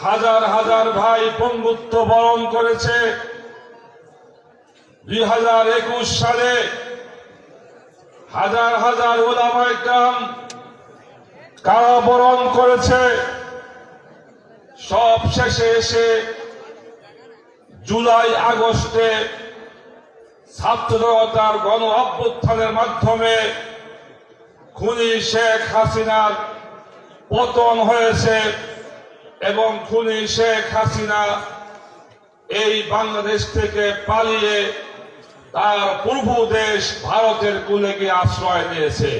হাজার হাজার ভাই পঙ্গুত্ব বরণ করেছে। 2021 সালে হাজার হাজার উলামায়ে কেরাম কারাবরণ করেছে। সব শেষে এসে জুলাই আগস্টে ছাত্র জনতার গণ অভ্যুত্থানের মাধ্যমে খুনি শেখ হাসিনার পতন হয়েছে এবং খুনি শেখ হাসিনা এই বাংলাদেশ থেকে পালিয়ে তার পূর্ব দেশ ভারতের কুলে গিয়ে আশ্রয় নিয়েছে।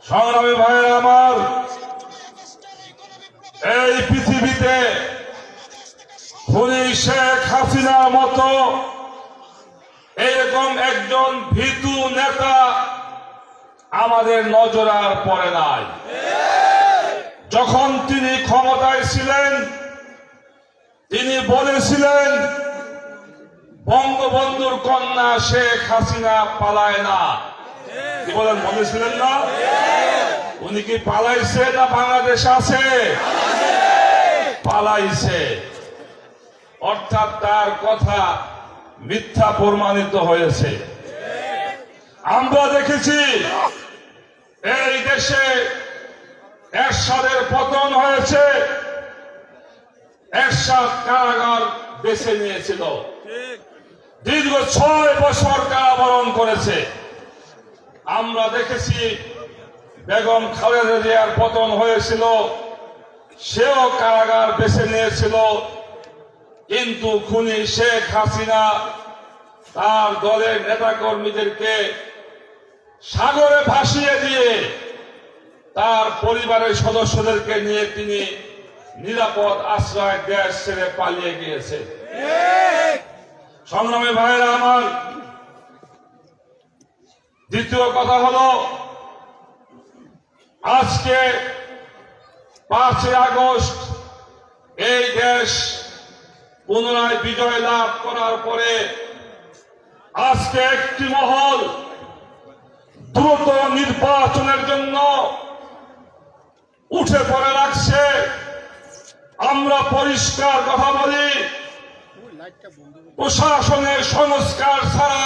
সংগ্রামী ভাইয়েরা আমার, এই পৃথিবীতে খুনি শেখ হাসিনার মতো এরকম একজন ভীতু নেতা আমাদের নজর আর পড়ে নাই। যখন তিনি ক্ষমতায় ছিলেন তিনি বলেছিলেন বঙ্গবন্ধুর কন্যা শেখ হাসিনা পালায় না। কি বলেন, বলেছিলেন না? উনি কি পালাইছে না বাংলাদেশে আছে? পালাইছে, অর্থাৎ তার কথা মিথ্যা প্রমাণিত হয়েছে। আমরা দেখেছি এই দেশে এরশাদের পতন হয়েছে, এরশাদ কারাগার বেছে নিয়েছিল, দীর্ঘ 6 বছর কারাবরণ করেছে। আমরা দেখেছি বেগম খালেদা জিয়ার পতন হয়েছিল, সেও কারাগার বেছে নিয়েছিল, কিন্তু খুনি শেখ হাসিনা তার দলের নেতাকর্মীদেরকে সাগরে ভাসিয়ে দিয়ে তার পরিবারের সদস্যদেরকে নিয়ে তিনি নিরাপদ আশ্রয় দেশ ছেড়ে পালিয়ে গিয়েছে। সংগ্রামী ভাইয়েরা আমার, দ্বিতীয় কথা হলো আজকে 5 আগস্ট এই দেশ পুনরায় বিজয় লাভ করার পরে আজকে একটি মহল দ্রুত নির্বাচনের জন্য উঠে পড়ে লাগছে। আমরা পরিষ্কার কথা বলি, প্রশাসনের সংস্কার ছাড়া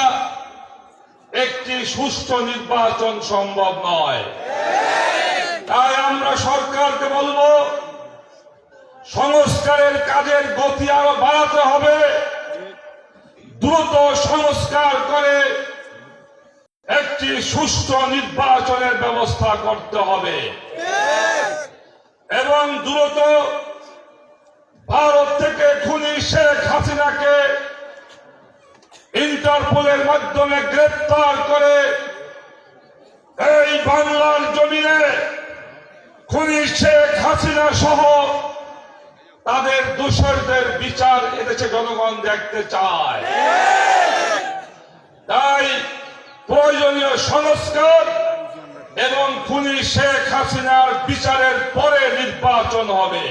একটি সুষ্ঠু নির্বাচন সম্ভব নয়। তাই আমরা সরকারকে বলবো, সংস্কারের কাজের গতি আরো বাড়াতে হবে, দ্রুত সংস্কার করে একটি সুষ্ঠু নির্বাচনের ব্যবস্থা করতে হবে এবং দ্রুত ভারত থেকে খুনি শেখ হাসিনাকে ইন্টারপোলের মাধ্যমে গ্রেফতার করে এই বাংলার জমিনে খুনি শেখ হাসিনা সহ তাদের দোষরদের বিচার এদেশে জনগণ দেখতে চায়। তাই প্রয়োজনীয় সংস্কার এবং খুনি শেখ হাসিনার বিচারের পরে নির্বাচন হবে।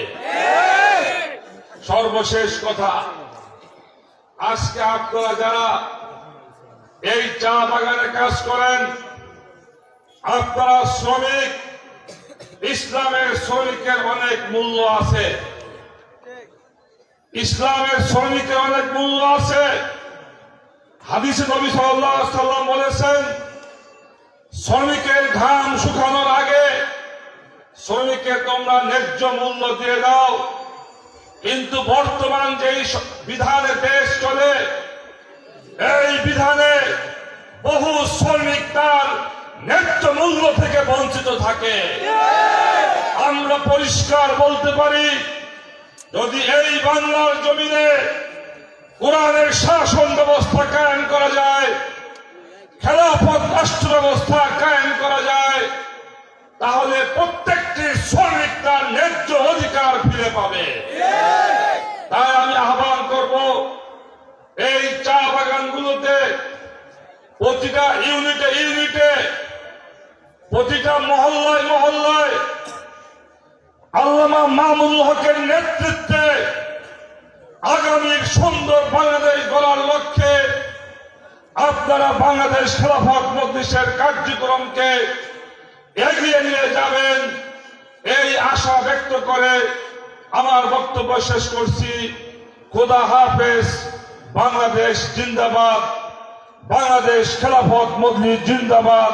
সর্বশেষ কথা, আজকে আপনারা যারা এই চা বাগানে কাজ করেন, আপনারা শ্রমিক, ইসলামের শ্রমিকের অনেক মূল্য আছে, ইসলামের শ্রমিকের অনেক মূল্য আছে। হাদিসে নবী সাল্লাল্লাহু আলাইহি ওয়াসাল্লাম বলেছেন, শ্রমিকের ঘাম শুকানোর আগে শ্রমিককে তোমরা ন্যায্য মূল্য দিয়ে দাও। কিন্তু বর্তমান যেই বিধানে দেশ চলে, এই বিধানে বহু শ্রমিক তার ন্যায্য মূল্য থেকে বঞ্চিত থাকে। আমরা পরিষ্কার বলতে পারি, যদি এই বাংলার জমিনে কোরআনের শাসন ব্যবস্থা কায়েম করা যায়, খেলাফত রাষ্ট্র ব্যবস্থা কায়েম করা যায়, তাহলে প্রত্যেকটি শ্রমিক তার ন্যায্য অধিকার ফিরে পাবে। তাই আমি আহ্বান করব, এই চা বাগানগুলোতে প্রতিটা ইউনিটে ইউনিটে, প্রতিটা মহল্লায় মহল্লায় আল্লামা মামুনুল হকের নেতৃত্বে আগামীর সুন্দর বাংলাদেশ গড়ার লক্ষ্যে আপনারা বাংলাদেশ খেলাফত মজলিসের কার্যক্রমকে এগিয়ে নিয়ে যাবেন, এই আশা ব্যক্ত করে আমার বক্তব্য শেষ করছি। খোদা হাফেজ। বাংলাদেশ জিন্দাবাদ। বাংলাদেশ খেলাফত মজলিস জিন্দাবাদ।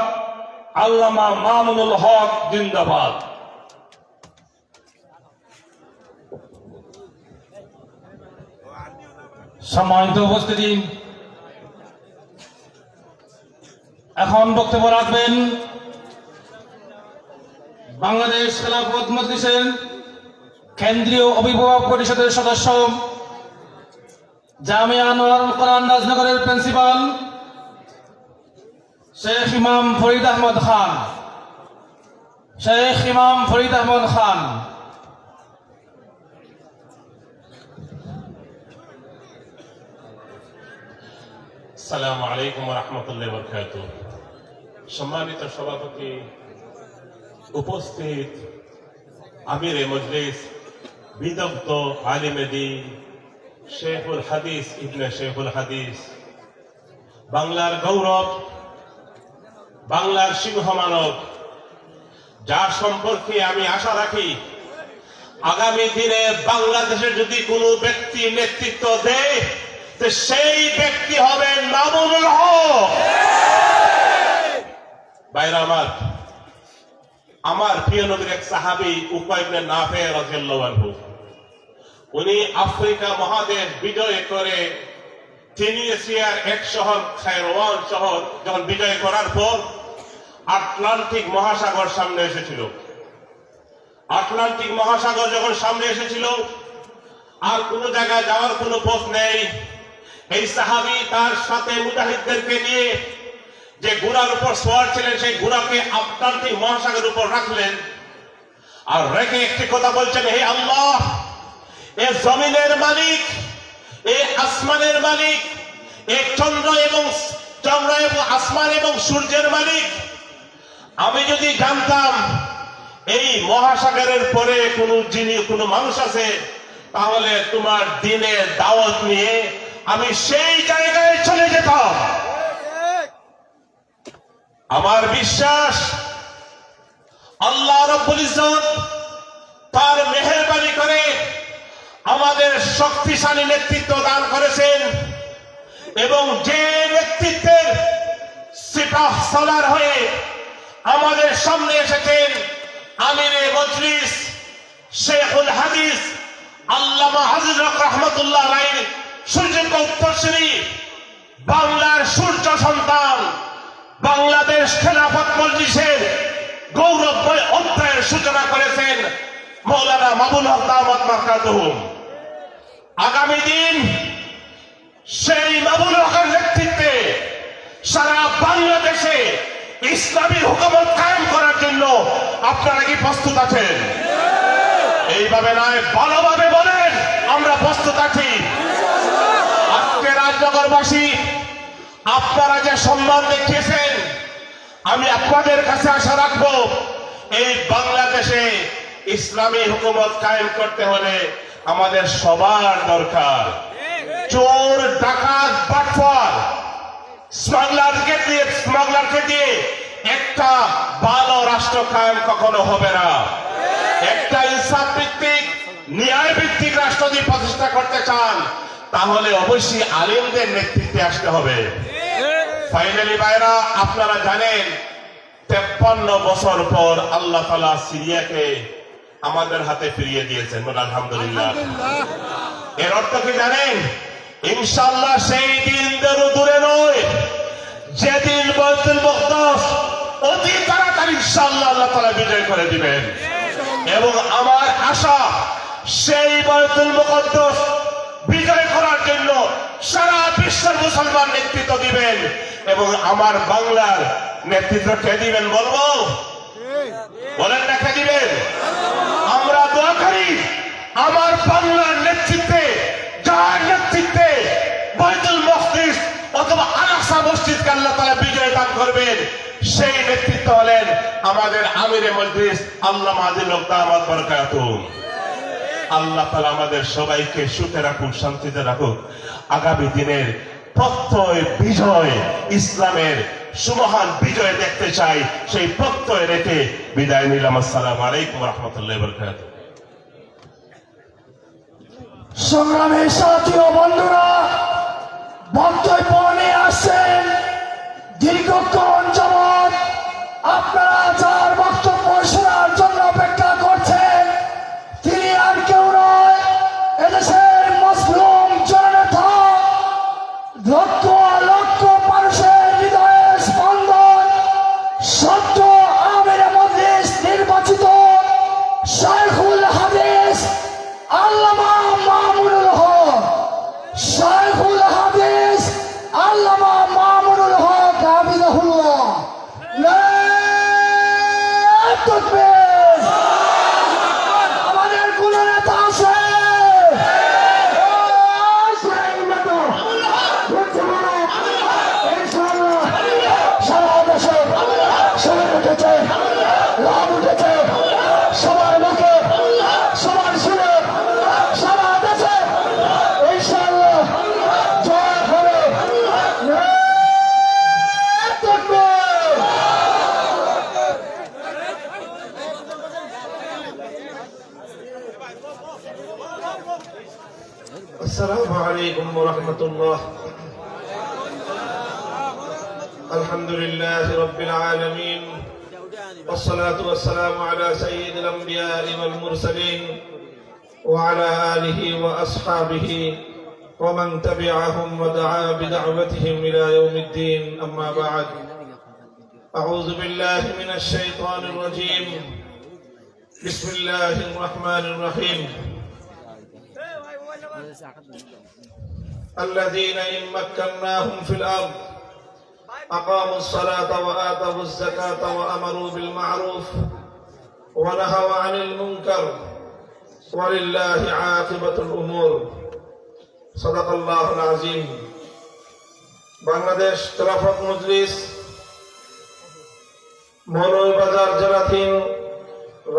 আল্লামা মামুনুল হক জিন্দাবাদ। সম্মানিত উপস্থিতি, এখন বক্তব্য রাখবেন বাংলাদেশ খেলাফত মজলিসের কেন্দ্রীয় অভিভাবক পরিষদের সদস্য, জামিয়া আনোয়ারুল কোরআন রাজনগরের প্রিন্সিপাল শেখ ইমাম ফরিদ আহমদ খান। শেখ ইমাম ফরিদ আহমদ খান। আসসালামু আলাইকুম ওয়া রাহমাতুল্লাহি ওয়া বারাকাতুহু। সম্মানিত সভাপতি, উপস্থিত আমিরে মজলিস, বিদগ্ধ আলিমে দ্বীন, শেখুল হাদিস ইবনে শেখুল হাদিস, বাংলার গৌরব, বাংলার সিংহ মানব, যার সম্পর্কে আমি আশা রাখি আগামী দিনে বাংলাদেশের যদি কোনো ব্যক্তি নেতৃত্ব দেয় সেই ব্যক্তি হবেন মামুনুল হক। ভাইরা আমার প্রিয় নবীর এক সাহাবী উকবা ইবনে নাফে রাদিয়াল্লাহু আনহু, উনি আফ্রিকা মহাদেশ বিজয় করে টিউনিসিয়ার এক শহর খায়রওয়ান শহর যখন বিজয় করার পর আটলান্টিক মহাসাগর সামনে এসেছিল। আটলান্টিক মহাসাগর যখন সামনে এসেছিল আর কোন জায়গায় যাওয়ার কোনো পথ নেই, এই সাহাবী তার সাথে মুজাহিদদেরকে নিয়ে যে ঘোড়ার উপর সওয়ার ছিলেন সেই ঘোড়াকে আটলান্টিক মহাসাগরের উপর রাখলেন আর রেখে একটি কথা বলছেন, হে আল্লাহ, এ জমিনের মালিক, এ আসমানের মালিক, এ চন্দ্র এবং আসমান এবং সূর্যের মালিক, আমি যদি জানতাম এই মহাসাগরের পরে কোনো মানুষ আছে তাহলে তোমার দিনের দাওয়াত নিয়ে আমি সেই জায়গায় চলে যেতাম। আমার বিশ্বাস আল্লাহ রাব্বুল ইজ্জত তার মেহেরবানি করে আমাদের শক্তিশালী নেতৃত্ব দান করেছেন এবং যে নেতৃত্বের সিপাহ সালার হয়ে আমাদের সামনে এসেছেন আমিরে মজলিস শেখুল হাদিস আল্লামা হাজির রহমতুল্লাহ আলাইহি, সূর্যের উত্তরসূরি, বাংলার সূর্য সন্তান, বাংলাদেশ খেলাফত মজলিসের গৌরবময় অধ্যায়ের সূচনা করেছেন মৌলানা মামুনুল হক দামাত বারাকাতুহুম। আগামী দিন সেই মামুনুল হকের নেতৃত্বে সারা বাংলাদেশে ইসলামী হুকুমত কায়েম করার জন্য আপনারা কি প্রস্তুত আছেন? এইভাবে নয়, ভালোভাবে বলেন আমরা প্রস্তুত আছি। আজকে রাজনগরবাসী আপনারা যে সম্মান দেখিয়েছেন, আমি আপনাদের কাছে আশা রাখবো এই বাংলাদেশে ইসলামী হুকুমত কায়েম করতে হলে আমাদের সবার দরকার। চোর, ডাকাত, বাটপার, স্মাগলারকে দিয়ে একটা ভালো রাষ্ট্র কায়েম কখনো হবে না। একটা ইনসাফ ভিত্তিক, ন্যায় ভিত্তিক রাষ্ট্র যদি প্রতিষ্ঠা করতে চান তাহলে অবশ্যই আলেমদের নেতৃত্বে আসতে হবে। ফাইনালি ভাইরা, আপনারা জানেন 53 বছর পর আল্লাহ তাআলা সিরিয়াকে আমাদের হাতে ফিরিয়ে দিয়েছেন, আলহামদুলিল্লাহ। এর অর্থ কি জানেন? ইনশাআল্লাহ সেই দিন দূরে নয় যেদিন বাইতুল মুকদ্দাস অতি তাড়াতাড়ি ইনশাআল্লাহ আল্লাহ তাআলা বিজয় করে দিবেন এবং আমার আশা সেই বাইতুল মুকদ্দাস বিজয় করার জন্য সারা বিশ্বের মুসলমান নেতৃত্ব দিবেন এবং আমার বাংলার নেতৃত্ব কে দিবেন বলবো? বলেন না, কে দিবেন? আমরা দোয়া করি আমার বাংলার নেতৃত্বে, যার নেতৃত্বে বাইতুল মুকদ্দাস অথবা আল-আকসা মসজিদকে আল্লাহ তাআলা বিজয় দান করবেন, সেই নেতৃত্ব হলেন আমাদের আমিরে মজলিস আল্লামা আজিজুল হক দামাত বারাকাতুহু। আল্লাহ তাআলা আমাদের সবাইকে সুখে রাখুক, শান্তিতে রাখুক। আগামী দিনের প্রত্যয় বিজয়, ইসলামের সুমহান বিজয় দেখতে চাই, সেই প্রত্যয় রেখে বিদায় নিলাম। আসসালামু আলাইকুম ওয়া রাহমাতুল্লাহি ওয়া বারাকাতুহু। সংগ্রামী সাথী ও বন্ধুরা, বক্তব্য নিয়ে আসছেন দীর্ঘক্ষণ যাবৎ আপনারা যার বক্তব্য শোনার জন্য অপেক্ষা করছেন, তিনি আর কেউ নয়, এদেশের মজলুম জননেতা, লক্ষ লক্ষ মানুষের হৃদয়ের স্পন্দন, সদ্য আমির মজলিস নির্বাচিত শাইখুল হাদিস আল্লামা মামুনুল হক, শাইখুল হাদিস আল্লামা মামুনুল হক হাফিজাহুল্লাহ। নারে তাকবীর! আমাদের কোন নেতা আছে? সেই নেতা বলতে পারো, ইনশাআল্লাহ সারা দেশে সবাই উঠেছে, লাভ উঠেছে, সবার মুখে, সবার শুনে, সারা দেশে ইনশাআল্লাহ জয় হবে। নারে তাকবীর! السلام عليكم ورحمة الله. الحمد لله رب العالمين، والصلاة والسلام على سيد الأنبياء والمرسلين وعلى آله وأصحابه ومن تبعهم ودعا بدعوتهم إلى يوم الدين. أما بعد، أعوذ بالله من الشيطان الرجيم. بسم الله الرحمن الرحيم. الذين إن مكناهم في الأرض أقاموا الصلاة وآتوا الزكاة وأمروا بالمعروف ونهوا عن المنكر ولله عاقبة الأمور. صدق الله العظيم. বাংলাদেশ খেলাফত মজলিস মৌলভীবাজার জেলাধীন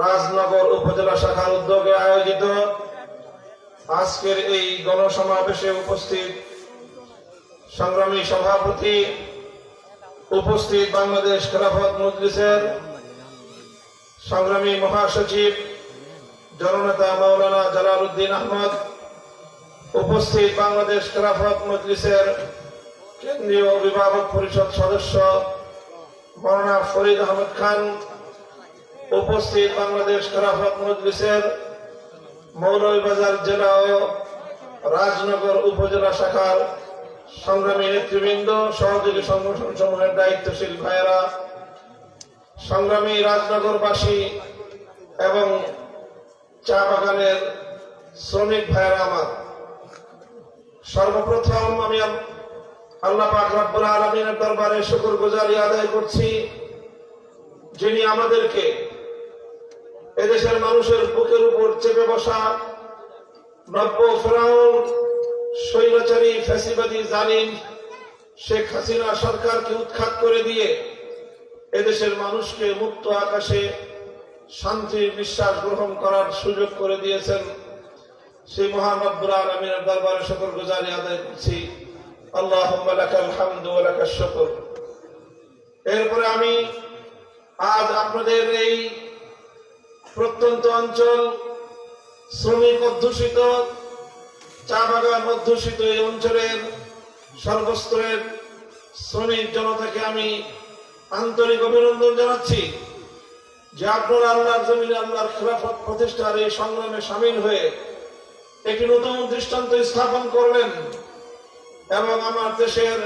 রাজনগর উপজেলা শাখার উদ্যোগে আয়োজিত আজকের এই গণসমাবেশে উপস্থিত সংগ্রামী সভাপতি, উপস্থিত বাংলাদেশ খেলাফত মজলিসের সংগ্রামী মহাসচিব জননেতা মাওলানা জালালউদ্দিন আহমদ, উপস্থিত বাংলাদেশ খেলাফত মজলিসের কেন্দ্রীয় অভিভাবক পরিষদ সদস্য মাওলানা ফরিদ আহমদ খান, উপস্থিত বাংলাদেশ খেলাফত মজলিসের মৌলভীবাজার জেলা ও রাজনগর উপজেলা শাখার সংগ্রামী নেতৃবৃন্দ, সহযোগী সংগঠন সমূহের দায়িত্বশীল ভাইয়েরা, সংগ্রামী রাজনগরবাসী এবং চা বাগানের শ্রমিক ভাইয়েরা আমার, সর্বপ্রথম আমি আল্লাহ পাক রব্বুল আলামিনের দরবারে শুকরগুজারি আদায় করছি, যিনি আমাদেরকে এদেশের মানুষের বুকের উপর চেপে বসা নব্য ফেরাউন স্বৈরাচারী ফ্যাসিবাদী জালিম শেখ হাসিনা সরকারকে উৎখাত করে দিয়ে এদেশের মানুষকে মুক্ত আকাশে শান্তির নিঃশ্বাস গ্রহণ করার সুযোগ করে দিয়েছেন। সেই মহান রব্বুল আলামিনের দরবারে শুকরগুজারি আদায় করছি। আল্লাহুম্মা লাকাল হামদু ওয়া লাকাশ শুকর। এরপরে আমি আজ আপনাদের এই প্রত্যন্ত অঞ্চল, শ্রমিক অধ্যুষিত, চা বাগান অধ্যুষিত এই অঞ্চলের সর্বস্তরের শ্রমিক জনতাকে আমি আন্তরিক অভিনন্দন জানাচ্ছি যে আপনারা আল্লাহর জমিনে আল্লাহর খেলাফত প্রতিষ্ঠার এই সংগ্রামে সামিল হয়ে একটি নতুন দৃষ্টান্ত স্থাপন করলেন এবং আমার দেশের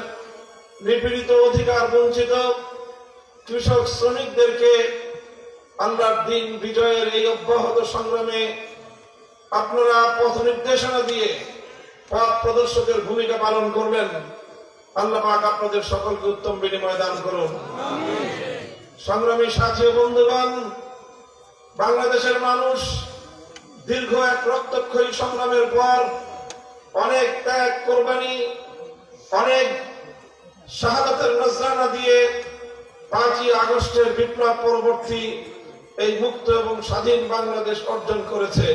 নিপীড়িত, অধিকার বঞ্চিত কৃষক শ্রমিকদেরকে আল্লাহর দিন বিজয়ের এই অব্যাহত সংগ্রামে আপনারা পথ নির্দেশনা দিয়ে পথ প্রদর্শকের ভূমিকা পালন করবেন। আল্লাহ পাক আপনাদের সকলকে উত্তম বিনিময় দান করুন। সংগ্রামী সাথী ও বন্ধুগণ, বাংলাদেশের মানুষ দীর্ঘ এক রক্তক্ষয়ী সংগ্রামের পর অনেক ত্যাগ, কোরবানি, অনেক শাহাদাতের নজরানা দিয়ে 5ই আগস্টের বিপ্লব পরবর্তী এই মুক্ত এবং স্বাধীন বাংলাদেশ অর্জন করেছে।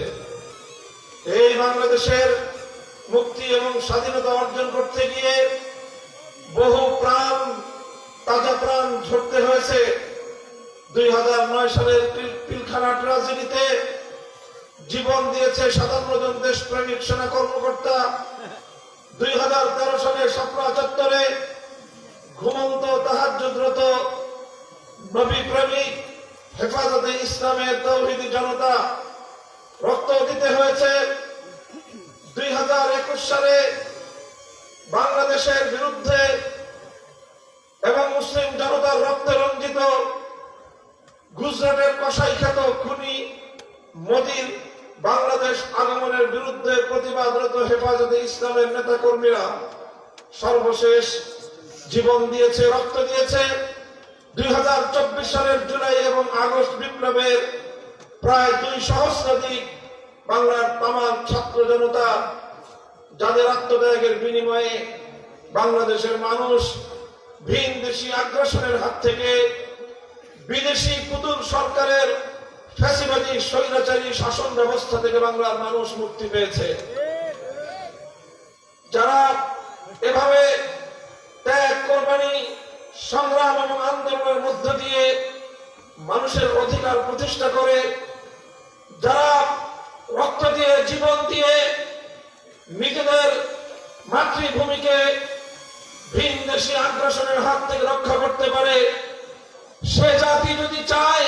এই বাংলাদেশের মুক্তি এবং স্বাধীনতা অর্জন করতে গিয়ে বহু প্রাণ, তাজা প্রাণ ঝরতে হয়েছে। 2009 সালের পিলখানা ট্রাজেডিতে জীবন দিয়েছে 57 জন দেশপ্রেমিক সেনা কর্মকর্তা। 2013 সালের শাপলা চত্বরে ঘুমন্ত তাহাজ্জুদরত নবী প্রেমিক হেফাজতে ইসলামের তৌহিদি জনতা রক্ত দিতে হয়েছে। 2021 সালে বাংলাদেশের বিরুদ্ধে এবং মুসলিম জনতার রক্তে রঞ্জিত গুজরাটের কসাইখ্যাত খুনি মোদির বাংলাদেশ আগমনের বিরুদ্ধে প্রতিবাদরত হেফাজতে ইসলামের নেতা কর্মীরা সর্বশেষ জীবন দিয়েছে, রক্ত দিয়েছে। 2024 সালের জুলাই এবং আগস্ট বিপ্লবের প্রায় 2 সহস্রাধিক বাংলার তামাম ছাত্র জনতা, যাদের আত্মত্যাগের বিনিময়ে বাংলাদেশের মানুষ ভিন দেশি আগ্রাসনের হাত থেকে, বিদেশি পুতুল সরকারের ফ্যাসিবাদী স্বৈরাচারী শাসন ব্যবস্থা থেকে বাংলার মানুষ মুক্তি পেয়েছে। যারা এভাবে ত্যাগ, কোরবানি, সংগ্রাম এবং আন্দোলনের মধ্য দিয়ে মানুষের অধিকার প্রতিষ্ঠা করে, যারা রক্ত দিয়ে, জীবন দিয়ে নিজেদের মাতৃভূমিকে ভিন দেশি আগ্রাসনের হাত থেকে রক্ষা করতে পারে, সে জাতি যদি চায়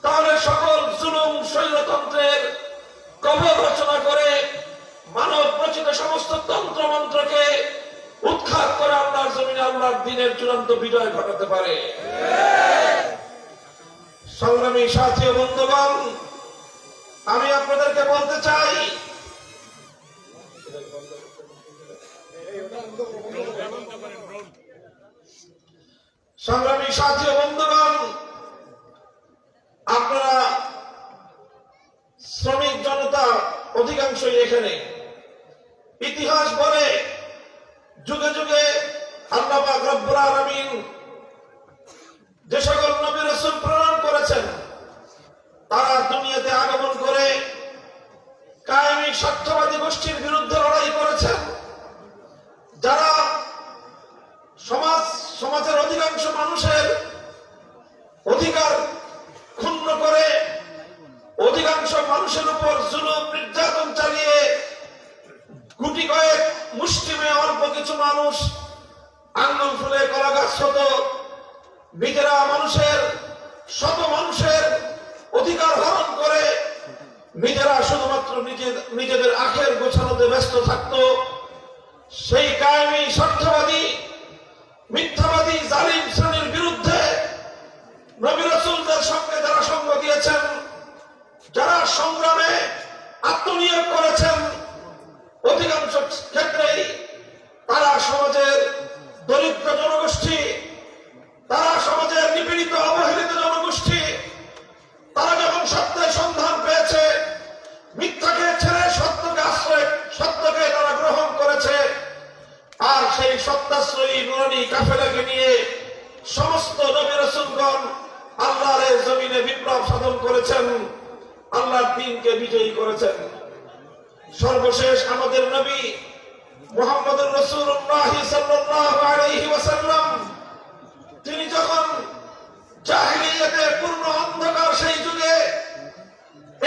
তাহলে সকল জুলুম স্বৈরতন্ত্রের কবর রচনা করে মানব রচিত সমস্ত তন্ত্র মন্ত্রকে উৎখাত করে আল্লাহর জমিনে আল্লাহর দ্বীনের চূড়ান্ত বিজয় ঘটাতে পারে। সংগ্রামী সাথী ও বন্ধুগণ, আমি আপনাদেরকে বলতে চাই, সংগ্রামী সাথী ও বন্ধুগণ, আপনারা শ্রমিক জনতা অধিকাংশই এখানে। ইতিহাস বলে যুগে যুগে আল্লাহ পাক রব্বুল আলামিন যে সকল নবী রাসূল প্রেরণ করেছেন, তারা দুনিয়াতে আগমন করে কায়েমি স্বার্থবাদী গোষ্ঠীর বিরুদ্ধে লড়াই করেছেন। যারা সমাজের অধিকাংশ মানুষের অধিকার ক্ষুণ্ণ করে, অধিকাংশ মানুষের উপর জুলুম নির্যাতন চালিয়ে গুটি কয়েক মুষ্টিমে অল্প কিছু মানুষ আঙ্গুল ফুলে কলা গাছ হতো, নিজেরা শত মানুষের অধিকার হরণ করে নিজেরা শুধুমাত্র নিজেদের আখের গোছানোতে ব্যস্ত থাকত। সেই কায়েমি স্বার্থবাদী মিথ্যাবাদী জালিম শ্রেণীর বিরুদ্ধে নবী রাসূলদের সঙ্গে যারা সঙ্গ দিয়েছেন, যারা সংগ্রামে আত্মনিয়োগ করেছেন, অধিকাংশ ক্ষেত্রেই তারা সমাজের দরিদ্র জনগোষ্ঠী, তারা সমাজের নিপীড়িত অবহেলিত জনগোষ্ঠী। তারা যখন সত্যের সন্ধান পেয়েছে, মিথ্যাকে ছেড়ে সত্যকে তারা গ্রহণ করেছে। আর সেই সত্যাশ্রয়ী নুরানি কাফেলাকে নিয়ে সমস্ত নবী রাসূলগণ আল্লাহর জমিনে বিপ্লব সাধন করেছেন, আল্লাহর দ্বীনকে বিজয়ী করেছেন। সর্বশেষ আমাদের নবী মুহাম্মদুর রাসূলুল্লাহ সাল্লাল্লাহু আলাইহি ওয়াসাল্লাম, তিনি যখন জাহিলিয়াতের পূর্ণ অন্ধকার সেই যুগে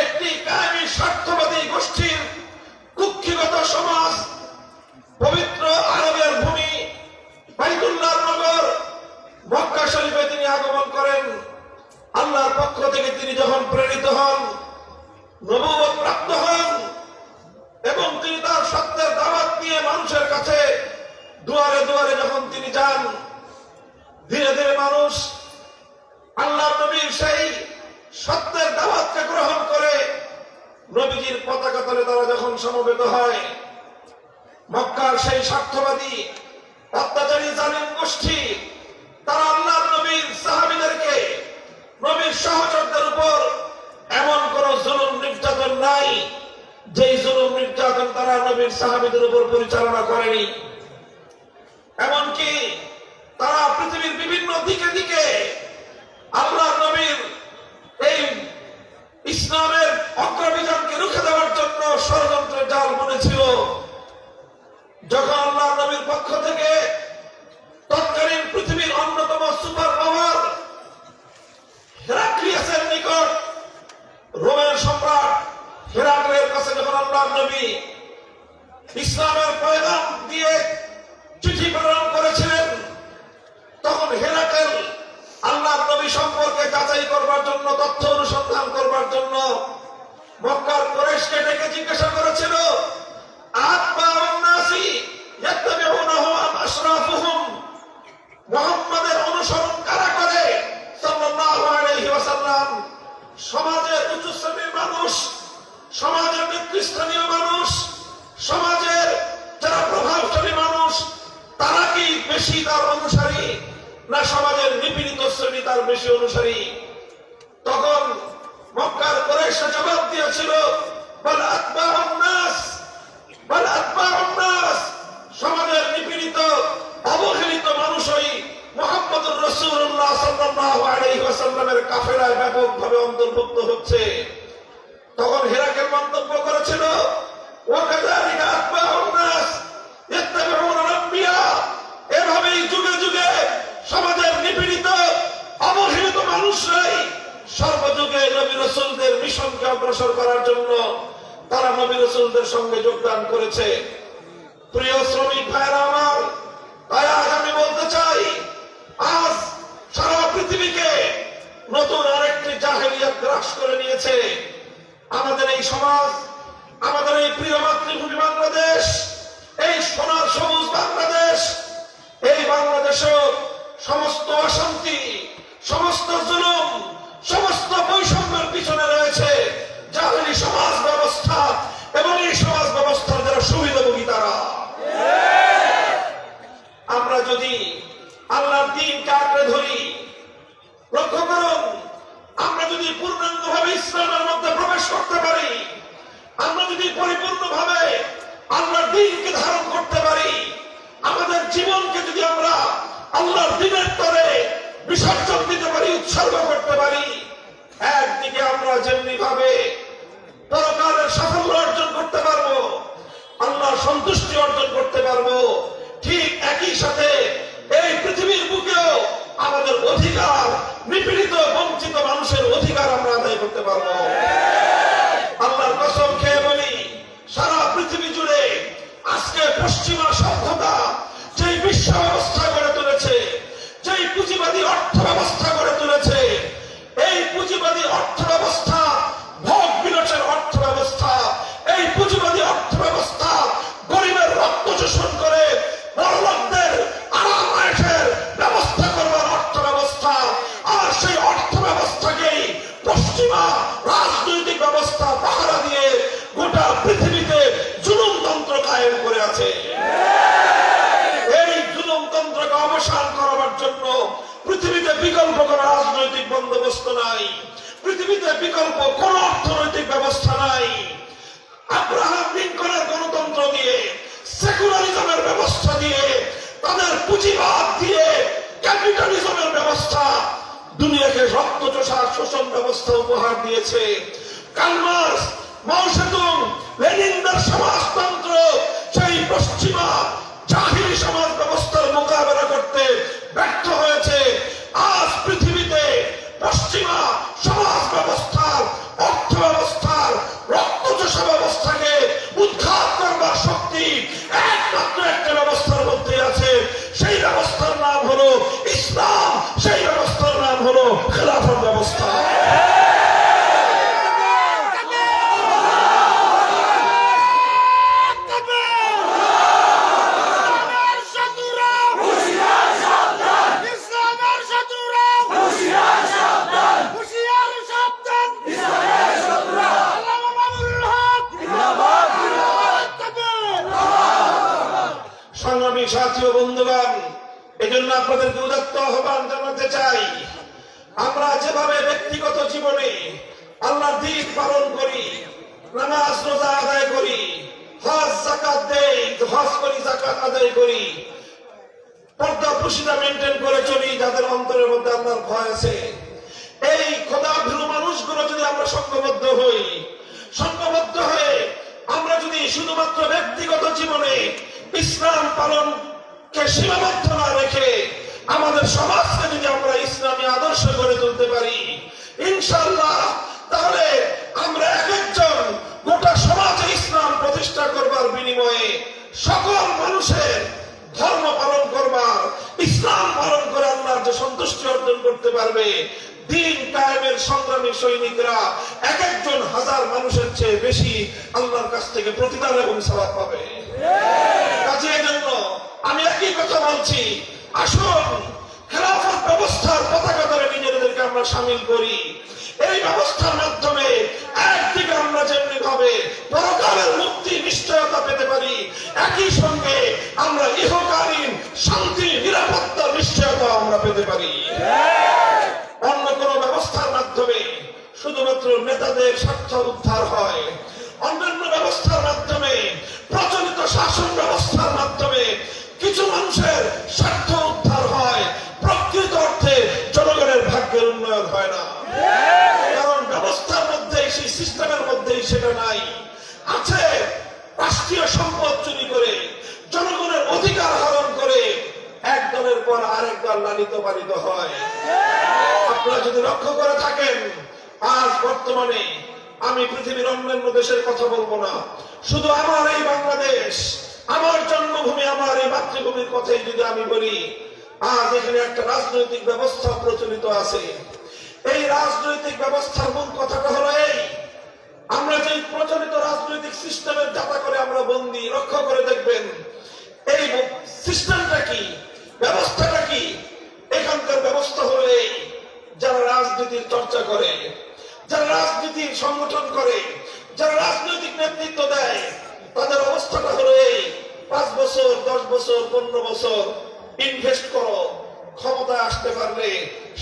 একটি কায়েমি স্বার্থবাদী গোষ্ঠীর কুক্ষিগত সমাজ, পবিত্র আরবের ভূমি বাইতুল্লাহর নগর মক্কা শরীফে তিনি আগমন করেন। আল্লাহর পক্ষ থেকে তিনি যখন প্রেরিত হন, নবুয়ত প্রাপ্ত হন এবং তিনি তার সত্যের দাওয়াত নিয়ে মানুষের কাছে দুয়ারে দুয়ারে যখন তিনি যান, ধীরে ধীরে মানুষ আল্লাহর নবীর সেই সত্যের দাওয়াতকে গ্রহণ করে নবীজির পতাকা তলে তারা যখন সমবেত হয়, মক্কার সেই স্বার্থবাদী অত্যাচারী জালিম গোষ্ঠী তারা আল্লাহর নবীর সাহাবীদেরকে, নবীর সহচরদের উপর এমন কোন জুলুম নির্যাতন নাই যেই জুলুম নির্যাতন তারা নবীর সাহাবীদের উপর পরিচালনা করেনি। এমনকি তারা পৃথিবীর বিভিন্ন দিকে দিকে আল্লাহর নবীর এই ইসলামের অগ্রবিজনকে রুখে দেওয়ার জন্য ষড়যন্ত্রের জাল বুনেছিল। যখন আল্লাহর নবীর পক্ষ থেকে তৎকালীন পৃথিবীর অন্যতম সুপার পাওয়ার হেরাক্লিয়াসের নিকট রোমের সম্রাট আল্লাহর নবী ইসলামের পয়গাম দিয়ে চিঠি প্রেরণ করেছিলেন, তখন হেরাকেল আল্লাহর নবী সম্পর্কে যাচাই করবার জন্য, তথ্য অনুসন্ধান করবার জন্য মক্কার কুরাইশকে ডেকে জিজ্ঞাসা করেছিল, মুহাম্মাদের অনুসরণ কারা করে? সাল্লাল্লাহু আলাইহি ওয়াসাল্লাম সমাজের উচ্চ শ্রেণীর মানুষ, সমাজের নেতৃস্থানীয় মানুষ, সমাজের যারা প্রভাবশালী মানুষ, তারা কি বেশি তার অনুসারী, না সমাজের নিপীড়িত শ্রেণী তার বেশি অনুসারী? তখন মক্কার কুরাইশরা জবাব দিয়েছিল, বাল আতবাউন নাস, বাল আতবাউন নাস, সমাজের নিপীড়িত অবহেলিত মানুষই মুহাম্মদুর রাসূলুল্লাহ সাল্লাল্লাহু আলাইহি ওয়াসাল্লামের কাফেলায় ব্যাপকভাবে অন্তর্ভুক্ত হচ্ছে। তখন হেরাকেল মন্তব্য করেছিল, ওয়া কাযালিকা আতবাউন নাস ইয়াত্তাবিউনা আল-আম্বিয়া, এভাবেই যুগে যুগে সমাজের নিপীড়িত অবহেলিত মানুষরাই সর্বযুগে নবী রাসূলদের মিশনকে অগ্রসর করার জন্য তারা নবী রাসূলদের সঙ্গে যোগদান করেছে। প্রিয় শ্রমিক ভাইরা আমার, তাই আজ আমি বলতে চাই, আজ সারা পৃথিবীকে নতুন আরেকটি জাহেলিয়াত গ্রাস করে নিয়েছে। আমাদের এই সমাজ, আমাদের এই প্রিয় মাতৃভূমি বাংলাদেশ, এই সোনার সবুজ বাংলাদেশ, এই বাংলাদেশেও সমস্ত অশান্তি, সমস্ত জুলুম, সমস্ত বৈষম্যের পিছনে রয়েছে জাহেলি সমাজ ব্যবস্থা এবং এই সমাজ ব্যবস্থার যারা সুবিধাভোগী তারা। আমরা যদি আল্লাহর দ্বীনকে আঁকড়ে ধরি, লক্ষ্য করুন, আমরা যদি পূর্ণাঙ্গভাবে ইসলামের মধ্যে প্রবেশ করতে পারি, আমরা যদি পরিপূর্ণভাবে আল্লাহর দ্বীনকে ধারণ করতে পারি, আমাদের জীবনকে যদি আমরা আল্লাহর দ্বীনের তরে বিসর্জন দিতে পারি, উৎসর্গ করতে পারি, একদিকে আমরা যেমনি ভাবে পরকালের সাফল্য অর্জন করতে পারবো, আল্লাহর সন্তুষ্টি অর্জন করতে পারবো, ঠিক একই সাথে এই পৃথিবীর বুকেও আমাদের অধিকার, নিপীড়িত বঞ্চিত মানুষের অধিকার আমরা আদায় করতে পারবো। আল্লাহর কসম খেয়ে বলি, সারা পৃথিবী জুড়ে আজকে পশ্চিমা সভ্যতা যেই বিশ্ব ব্যবস্থা গড়ে তুলেছে, যেই পুঁজিবাদী অর্থ ব্যবস্থা গড়ে তুলেছে, এই পুঁজিবাদী অর্থ ব্যবস্থা, ভোগ বিলাসের অর্থ ব্যবস্থা, এই পুঁজিবাদী অর্থ ব্যবস্থা গরিবের রক্ত শোষণ করে বড়লোকদের আরাম আয়েশের ব্যবস্থা করবার অর্থ ব্যবস্থা, আর সেই অর্থ ব্যবস্থাকেই পশ্চিমা রাজনৈতিক ব্যবস্থা পাহারা দিয়ে গোটা পৃথিবীতে জুলুমতন্ত্র কায়েম করে আছে। এই জুলুমতন্ত্রকে অবসান করার জন্য পৃথিবীতে বিকল্প কোন রাজনৈতিক বন্দোবস্ত নাই, পৃথিবীতে বিকল্প কোন অর্থনৈতিক ব্যবস্থা নাই। আব্রাহাম লিঙ্কনের গণতন্ত্র দিয়ে, সেকুলারিজমের ব্যবস্থা দিয়ে, তাদের পুঁজিবাদ দিয়ে, ক্যাপিটালিজমের ব্যবস্থা দুনিয়াকে রক্ত চোষার শোষণ ব্যবস্থা উপহার দিয়েছে। কার্ল মার্কস, মাও সেতুং, লেনিনদের সমাজতন্ত্র সেই পশ্চিমা জাহিলি সমাজ ব্যবস্থার মোকাবেলা করতে ব্যর্থ হয়েছে। আজ পৃথিবীতে পশ্চিমা সমাজ ব্যবস্থার, অর্থ ব্যবস্থার, রক্তচোষা ব্যবস্থাকে উৎখাত করবার শক্তি একমাত্র একটা ব্যবস্থার মধ্যে আছে। সেই ব্যবস্থার নাম হলো ইসলাম, সেই ব্যবস্থার নাম হলো খেলাফত ব্যবস্থা। সংগ্রামী সাথী ও বন্ধুগণ, এই জন্য আপনাদেরকে উদাত্ত আহ্বান জানাতে চাই, আমরা যেভাবে ব্যক্তিগত জীবনে আল্লাহর দ্বীন পালন করি, নামাজ রোজা আদায় করি, হজ যাকাত দেই, হজ করি, যাকাত আদায় করি, পর্দা পুশিদা মেনটেন করে চলি, যাদের অন্তরের মধ্যে আল্লাহর ভয় আছে, এই খোদাভীরু মানুষগুলো যদি আমরা সংঘবদ্ধ হই, সংঘবদ্ধ হয়ে আমরা যদি শুধুমাত্র ব্যক্তিগত জীবনে ইসলাম পালনকে সীমাবদ্ধ না রেখে আমাদের সমাজকে যদি আমরা ইসলামী আদর্শ গড়ে তুলতে পারি, ইনশাআল্লাহ, তাহলে আমরা এক একজন গোটা সমাজে ইসলাম বিনিময়ে সকল মানুষের ধর্ম পালন করবার, ইসলাম পালন করে আল্লাহর যে সন্তুষ্টি অর্জন করতে পারবে, দিন কায়েমের সংগ্রামী সৈনিকরা এক একজন হাজার মানুষের চেয়ে বেশি আল্লাহর কাছ থেকে প্রতিদান এবং সওয়াব পাবে। কাজে এজন্য আমি একই কথা বলছি, আসুন খেলাফত ব্যবস্থার পতাকা ধরে নিজেদেরকে আমরা সামিল করি। এই ব্যবস্থার মাধ্যমে একদিকে আমরা যেমনি ভাবে পরকালের মুক্তি নিশ্চয়তা পেতে পারি, একই সঙ্গে আমরা ইহকালীন শান্তি নিরাপত্তার নিশ্চয়তা আমরা পেতে পারি। অন্য কোন ব্যবস্থার মাধ্যমে শুধুমাত্র নেতাদের স্বার্থ উদ্ধার হয়, অন্যান্য ব্যবস্থার মাধ্যমে, প্রচলিত শাসন ব্যবস্থার মাধ্যমে কিছু মানুষের স্বার্থ উদ্ধার হয়, প্রকৃত অর্থে জনগণের ভাগ্যের উন্নয়ন হয় না। কারণ ব্যবস্থার মধ্যে, সেই সিস্টেমের মধ্যেই সেটা নাই। আছে রাষ্ট্রীয় সম্পদ চুরি করে, জনগণের অধিকার হরণ করে এক দলের পর আরেক দল লালিত পালিত হয়। আপনারা যদি লক্ষ্য করে থাকেন, আজ বর্তমানে আমি পৃথিবীর অন্যান্য দেশের কথা বলবো না, শুধু আমার এই বাংলাদেশ, আমার জন্মভূমি, আমার এই মাতৃভূমির কথাই যদি আমি বলি, আজ এখানে একটা রাজনৈতিক ব্যবস্থা প্রচলিত আছে। এই রাজনৈতিক ব্যবস্থার মূল কথাটা হলো এই, আমরা যে প্রচলিত রাজনৈতিক সিস্টেমের যাতা করে আমরা বন্দী। লক্ষ্য করে দেখবেন এই সিস্টেমটা কি, ব্যবস্থাটা কি। এখানকার ব্যবস্থা হলো এই, যারা রাজনীতির চর্চা করে, যারা রাজনীতির সংগঠন করে, যারা রাজনৈতিক নেতৃত্ব দেয়, তাদের অবস্থাটা হলো এই, 5 বছর 10 বছর 15 বছর ইনভেস্ট করো, ক্ষমতায় আসতে পারলে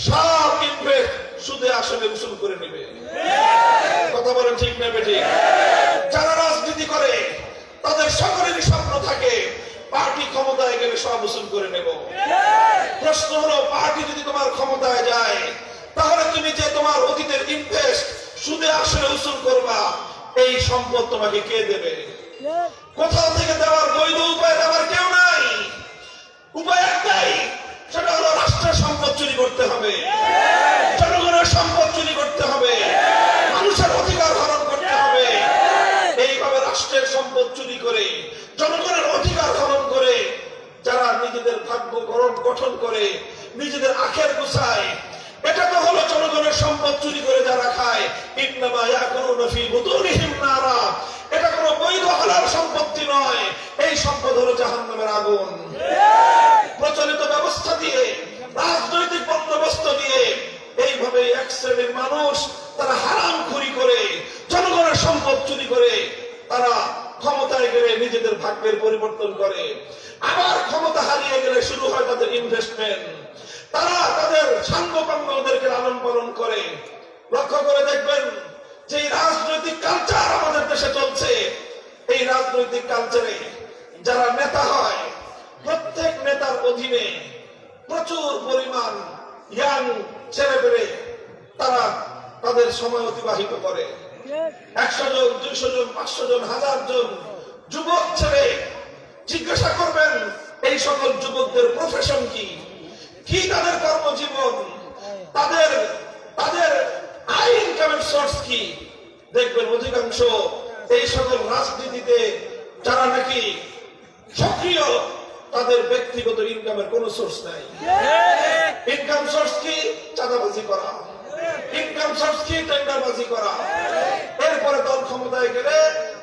সব ইনভেস্ট সুদে আসলে উসুল করে নেবে। কথা বলেন ঠিক না বেঠিক? যারা রাজনীতি করে তাদের সকলেরই স্বপ্ন থাকে পার্টি ক্ষমতায় গেলে সব উসুল করে নেব। প্রশ্ন হলো, পার্টি যদি তোমার ক্ষমতায় যায়, তাহলে তুমি যে তোমার অতীতের ইনভেস্ট সুদে আসলে উসুল করবা, এই সম্পদ তোমাকে কে দেবে? কোথাও থেকে দেওয়ার বৈধ উপায় দেওয়ার কেউ নাই। উপায় একটাই, সেটা হলো রাষ্ট্রের সম্পদ চুরি করতে হবে, জনগণের সম্পদ চুরি করতে হবে, মানুষের অধিকার হরণ করতে হবে। এইভাবে রাষ্ট্রের সম্পদ চুরি করে, জনগণের অধিকার হরণ করে যারা নিজেদের ভাগ্য গঠন করে, নিজেদের আখের গুছায়, এটা তো হলো জনগণের সম্পদ চুরি করে যারা খায়। ইন্নামা ইয়াকুলুনা ফী বুতুনিহিম নারা, এটা কোনো বৈধ হালাল সম্পত্তি নয়, এই সম্পদ হলো জাহান্নামের আগুন। প্রচলিত ব্যবস্থা দিয়ে, রাজনৈতিক বন্দোবস্ত দিয়ে এইভাবে এক শ্রেণীর মানুষ তারা হারামখুরি করে, জনগণের সম্পদ চুরি করে, তারা ক্ষমতায় গেলে নিজেদের ভাগ্যের পরিবর্তন করে, আবার ক্ষমতা হারিয়ে গেলে শুরু হয় তাদের ইনভেস্টমেন্ট। তারা তাদের সাঙ্গপাঙ্গ ওদেরকে লালন পালন করে। লক্ষ্য করে দেখবেন যে রাজনৈতিক কালচার আমাদের দেশে চলছে, এই রাজনৈতিক কালচারে যারা নেতা হয়, প্রত্যেক নেতার অধীনে প্রচুর পরিমাণ ইয়াং ছেলেপেলে তারা তাদের সময় অতিবাহিত করে। 100 জন, 200 জন, 500 জন, 1000 জন যুবক ছেলে। জিজ্ঞাসা করবেন এই সকল যুবকদের প্রফেশন কি, কি তাদের কর্মজীবন, তাদের আয় ইনকামের সোর্স কি। দেখবেন অধিকাংশ এই সকল রাজনীতিতে যারা নাকি সক্রিয়, তাদের ব্যক্তিগত ইনকামের কোন সোর্স নাই। ইনকাম সোর্স কি? চাঁদাবাজি করা। ইনকাম সোর্স কি? টেন্ডারবাজি করা। এরপরে দল ক্ষমতায় গেলে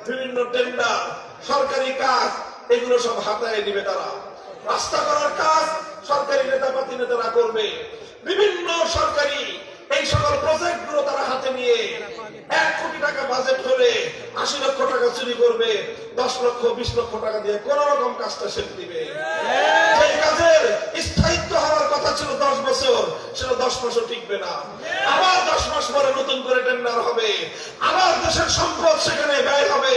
বিভিন্ন টেন্ডার, সরকারি কাজ, এগুলো সব হাতায় দিবে তারা। রাস্তা করার কাজ সরকারি নেতারা করবে। বিভিন্ন সরকারি এই সকল প্রজেক্ট গুলো তারা হাতে নিয়ে 1 কোটি টাকা বাজেট হলে 80 লক্ষ টাকা চুরি করবে, 10 লক্ষ 20 লক্ষ টাকা দিয়ে কোন রকম কাজটা শেষ দিবে। যে কাজের স্থায়িত্ব হওয়ার কথা ছিল 10 বছর, সেটা 10 মাসও টিকবে না। আবার 10 মাস পরে নতুন করে টেন্ডার হবে, আবার দেশের সম্পদ সেখানে ব্যয় হবে,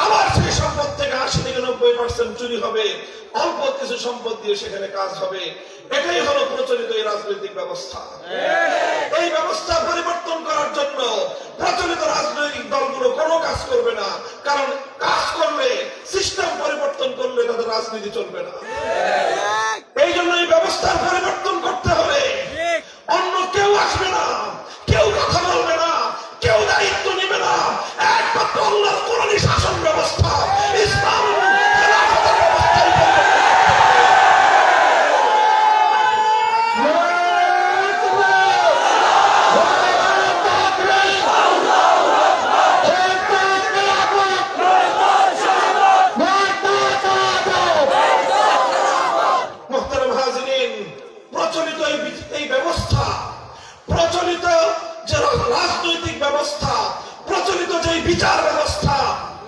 আবার সেই সম্পদ থেকে 80 থেকে 90% চুরি হবে, অল্প কিছু সম্পদ দিয়ে সেখানে কাজ হবে। এটাই হলো প্রচলিত এই রাজনৈতিক ব্যবস্থা। এই ব্যবস্থা পরিবর্তন করার জন্য প্রচলিত রাজনৈতিক দলগুলো কোনো কাজ করবে না, কারণ কাজ করলে, সিস্টেম পরিবর্তন করলে তাদের রাজনীতি চলবে না। এই জন্য এই ব্যবস্থার পরিবর্তন করতে হবে। অন্য কেউ আসবে না, কেউ কথা বলবে না, কেউ দায়িত্ব নেবে না। একমাত্র আল্লাহর কোরআনী শাসন ব্যবস্থা, ইসলাম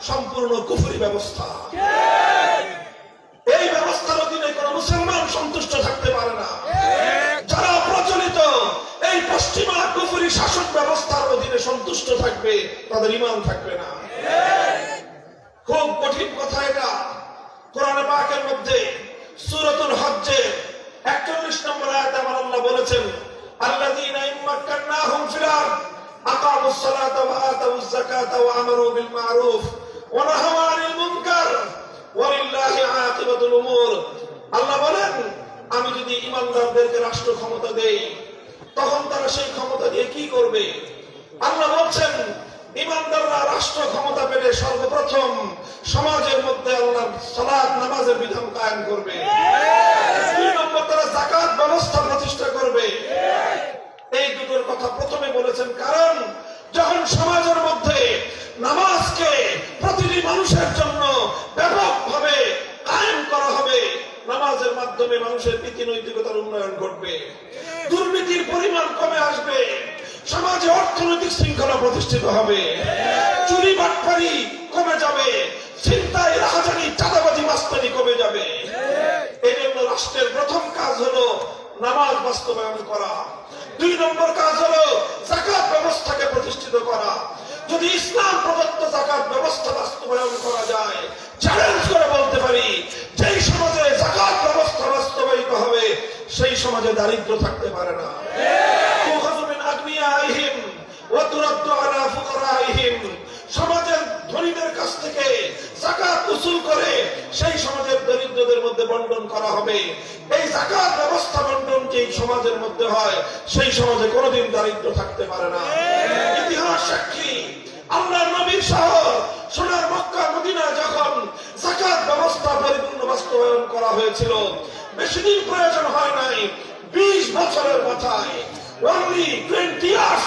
সম্পূর্ণ কুফরি ব্যবস্থা। এই ব্যবস্থার অধীনে কোন মুসলমান সন্তুষ্ট থাকতে পারে না। যারা প্রচলিত এই পশ্চিমা কুফরি শাসক ব্যবস্থার অধীনে সন্তুষ্ট থাকবে, তাদের ঈমান থাকবে না। খুব কঠিন কথা এটা। কোরআন পাকের মধ্যে সূরাতুল হজ্জের 41 নম্বর আয়াতে আমার আল্লাহ বলেছেন, আল্লাযীনা ইম্মাক্কান্নাহুম ফিল আরদ আকামুস সালাতা ওয়া আতাউজ যাকাতা ওয়া আমারু বিল মা'রুফ ওয়া নাহাউ আনিল মুনকার ওয়ালিল্লাহি আকিবাতুল উমুর। আল্লাহ বলেন, আমি যদি ঈমানদারদেরকে রাষ্ট্র ক্ষমতা দেই, তখন তারা সেই ক্ষমতা দিয়ে কি করবে? আল্লাহ বলছেন, ঈমানদাররা রাষ্ট্র ক্ষমতা পেলে সর্বপ্রথম সমাজের মধ্যে আল্লাহর সালাত নামাজের বিধান কায়েম করবে। 2 নম্বর, তারা যাকাত ব্যবস্থা প্রতিষ্ঠা করবে। এই দুটোর কথা প্রথমে বলেছেন, কারণ যখন সমাজের মধ্যে নামাজকে প্রতিটি মানুষের জন্য ব্যাপকভাবে কায়েম করা হবে, নামাজের মাধ্যমে মানুষের নীতি নৈতিকতার উন্নয়ন ঘটবে, দুর্নীতির পরিমাণ কমে আসবে, সমাজে অর্থনৈতিক শৃঙ্খলা প্রতিষ্ঠিত হবে, চুরি বাটপারি কমে যাবে, ছিনতাই রাহাজানি চাঁদাবাজি মাস্তানি কমে যাবে। এই জন্য রাষ্ট্রের প্রথম কাজ হলো নামাজ বাস্তবায়ন করা। 2 নম্বর কাজ হলো যাকাত ব্যবস্থাকে প্রতিষ্ঠিত করা। যদি ইসলাম প্রদত্ত যাকাত ব্যবস্থা বাস্তবায়ন করা যায়, চ্যালেঞ্জ করে বলতে পারি, যেই সমাজে যাকাত ব্যবস্থা বাস্তবায়িত হবে, সেই সমাজে দারিদ্র থাকতে পারে না। সমাজের ধনীদের কাছ থেকে যাকাত উসুল করে সেই সমাজের দরিদ্রদের মধ্যে বন্টন করা হবে। এই যাকাত ব্যবস্থা বন্টন যেই সমাজের মধ্যে হয়, সেই সমাজে কোনোদিন দারিদ্র থাকতে পারে না। ইতিহাস সাক্ষী, আল্লাহর নবীর শহর সোনার মক্কা মদিনা যখন যাকাত ব্যবস্থা পরিপূর্ণ বাস্তবায়ন করা হয়েছিল, বেশি দিন প্রয়োজন হয় নাই, 20 বছরের মাথায়, only 20 years,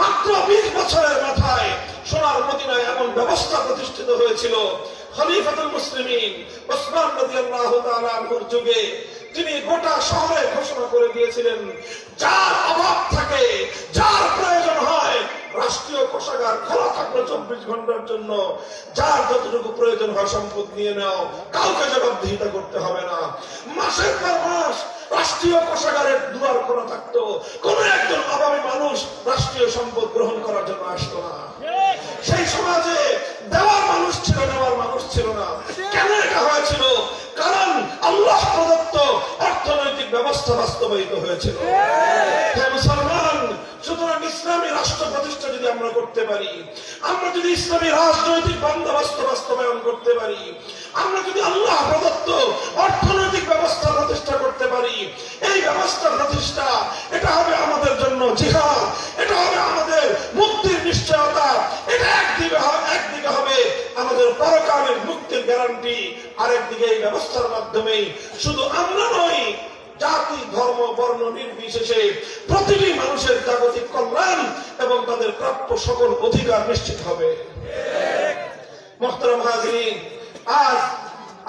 মাত্র 20 বছরের মাথায় সোনার মদিনায় এমন ব্যবস্থা প্রতিষ্ঠিত হয়েছিল। খলিফাতুল মুসলিমিন ওসমান রাদিয়াল্লাহু তাআলা আনহুর যুগে তিনি গোটা শহরে ঘোষণা করে দিয়েছিলেন, যার অভাব থাকে, যার প্রয়োজন হয়, রাষ্ট্রীয় কোষাগার খোলা থাকলো 24 ঘন্টার জন্য, যার যতটুকু প্রয়োজন হয় সম্পদ নিয়ে নাও, কাউকে জবাবদিহিতা করতে হবে না। মাসের পর মাস রাষ্ট্রীয় কোষাগারের দুয়ার খোলা থাকতো, কোন একজন অভাবী মানুষ রাষ্ট্রীয় সম্পদ গ্রহণ করার জন্য আসতো না। সেই সমাজে দেওয়ার মানুষ ছিল, নেওয়ার মানুষ ছিল না। কেন এটা হয়েছিল? কারণ আল্লাহ প্রদত্ত অর্থনৈতিক ব্যবস্থা বাস্তবায়িত হয়েছিল। হে মুসলমান, সুতরাং ইসলামী রাষ্ট্র প্রতিষ্ঠা যদি আমরা করতে পারি, আমরা যদি ইসলামী রাজনৈতিক বন্দোবস্ত বাস্তবায়ন করতে পারি, আমরা যদি আল্লাহ প্রদত্ত অর্থনৈতিক ব্যবস্থা প্রতিষ্ঠা করতে পারি, এই ব্যবস্থা প্রতিষ্ঠা, এটা হবে আমাদের জন্য জিহাদ, এটা হবে আমাদের মুক্তির নিশ্চয়তা, এটা একদিকে হবে আমাদের পরকালের মুক্তির গ্যারান্টি, আরেকদিকে এই ব্যবস্থার মাধ্যমেই শুধু আমরা নই, জাতি ধর্ম বর্ণ নির্বিশেষে প্রতিটি মানুষের জাগতিক কল্যাণ এবং তাদের প্রাপ্য সকল অধিকার নিশ্চিত হবে। মুহতারাম হাজিরিন, আজ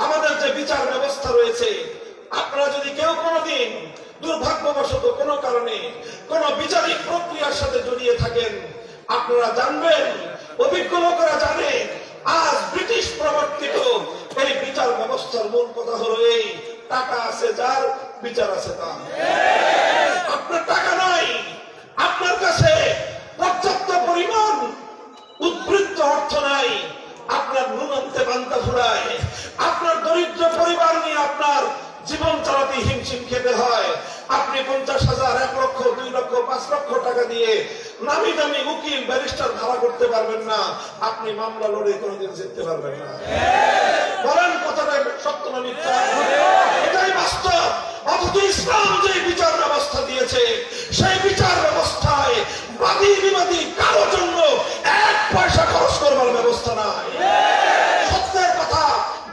আমাদের যে বিচার ব্যবস্থা রয়েছে, আপনারা যদি কেউ কোনোদিন দুর্ভাগ্যবশত কোনো কারণে কোন বিচারিক প্রক্রিয়ার সাথে জড়িয়ে থাকেন, আপনারা জানবেন, অভিজ্ঞ লোকেরা জানে, আজ ব্রিটিশ প্রবর্তিত এই বিচার ব্যবস্থার মূল কথা হলো এই, টাকা আছে যার, বিচার আছে তার। আপনার টাকা নাই, আপনার কাছে পর্যাপ্ত পরিমাণ উদ্বৃত্ত অর্থ নাই, আপনার নুন আনতে পান্তা ফুরায়, আপনার দরিদ্র পরিবার নিয়ে আপনার জীবন চালাতে হিমশিম খেতে হয়। আপনি 50,000, 1 লক্ষ, 2 লক্ষ, 5 লক্ষ টাকা দিয়ে নামি দামি উকিল ব্যারিস্টার ভাড়া করতে পারবেন না, আপনি মামলা লড়ে কোনোদিন জিততে পারবেন না। বলেন কথাটা সত্য না মিথ্যা? এটাই বাস্তব। অথচ ইসলাম যে বিচার ব্যবস্থা দিয়েছে, সেই বিচার ব্যবস্থায় বাদী বিবাদী কারো জন্য 1 পয়সা খরচ করবার ব্যবস্থা নাই। সত্যের কথা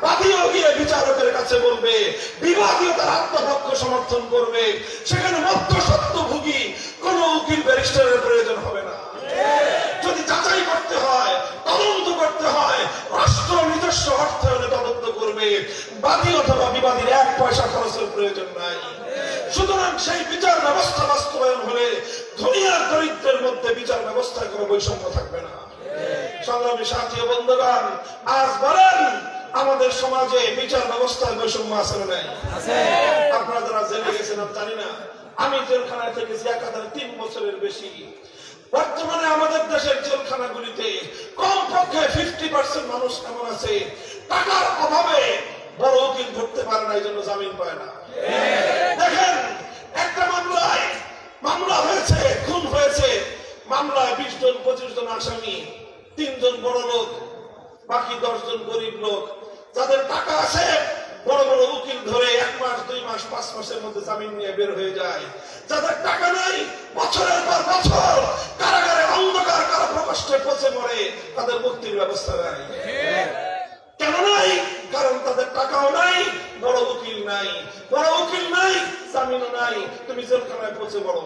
বাদীও গিয়ে বিচারকের কাছে বলবে, বিবাদীও তার আত্মপক্ষ সমর্থন করবে, সেখানে মধ্যস্বত্বভোগী কোন উকিল ব্যারিস্টারের প্রয়োজন হবে না। যদি যাচাই করতে হয়, তদন্ত করতে হয়, রাষ্ট্র নিজস্ব অর্থায়নে তদন্ত করবে, বাদী অথবা বিবাদীর 1 পয়সা খরচের প্রয়োজন নাই। সুতরাং সেই বিচার ব্যবস্থা বাস্তবায়ন হলে ধনী আর দরিদ্রের মধ্যে বিচার ব্যবস্থায় কোনো বৈষম্য থাকবে না। সংগ্রামী সাথী ও বন্ধুগণ, আজ বলেন আমাদের সমাজে বিচার ব্যবস্থার বৈষম্য আছে না নাই? আপনারা যারা জেলে গেছেন আমি জানি না, আমি জেলখানায় থেকেছি একাধারে 3 বছরের বেশি। বর্তমানে আমাদের দেশের জেলখানাগুলিতে কমপক্ষে 50% মানুষ এমন আছে টাকার অভাবে বড় উকিল ধরতে পারে না, এই জন্য জামিন পায় না। দেখেন, একটা মামলা হয়েছে, খুন হয়েছে, মামলায় 20 জন 25 জন আসামি, 3 জন বড় লোক, বাকি 10 জন গরিব লোক। যাদের টাকা আছে বড় বড় উকিল ধরে 1 মাস 2 মাস 5 মাসের মধ্যে জামিন নিয়ে বের হয়ে যায়। যাদের টাকা নাই বছরের পর বছর কারাগারে অন্ধকার কারাপ্রকোষ্ঠে পচে মরে, তাদের মুক্তির ব্যবস্থা নাই। কেন নাই? কারণ তাদের টাকাও নাই, বড় উকিল নাই, জামিনও নাই, তুমি জেলখানায় পচে বড়।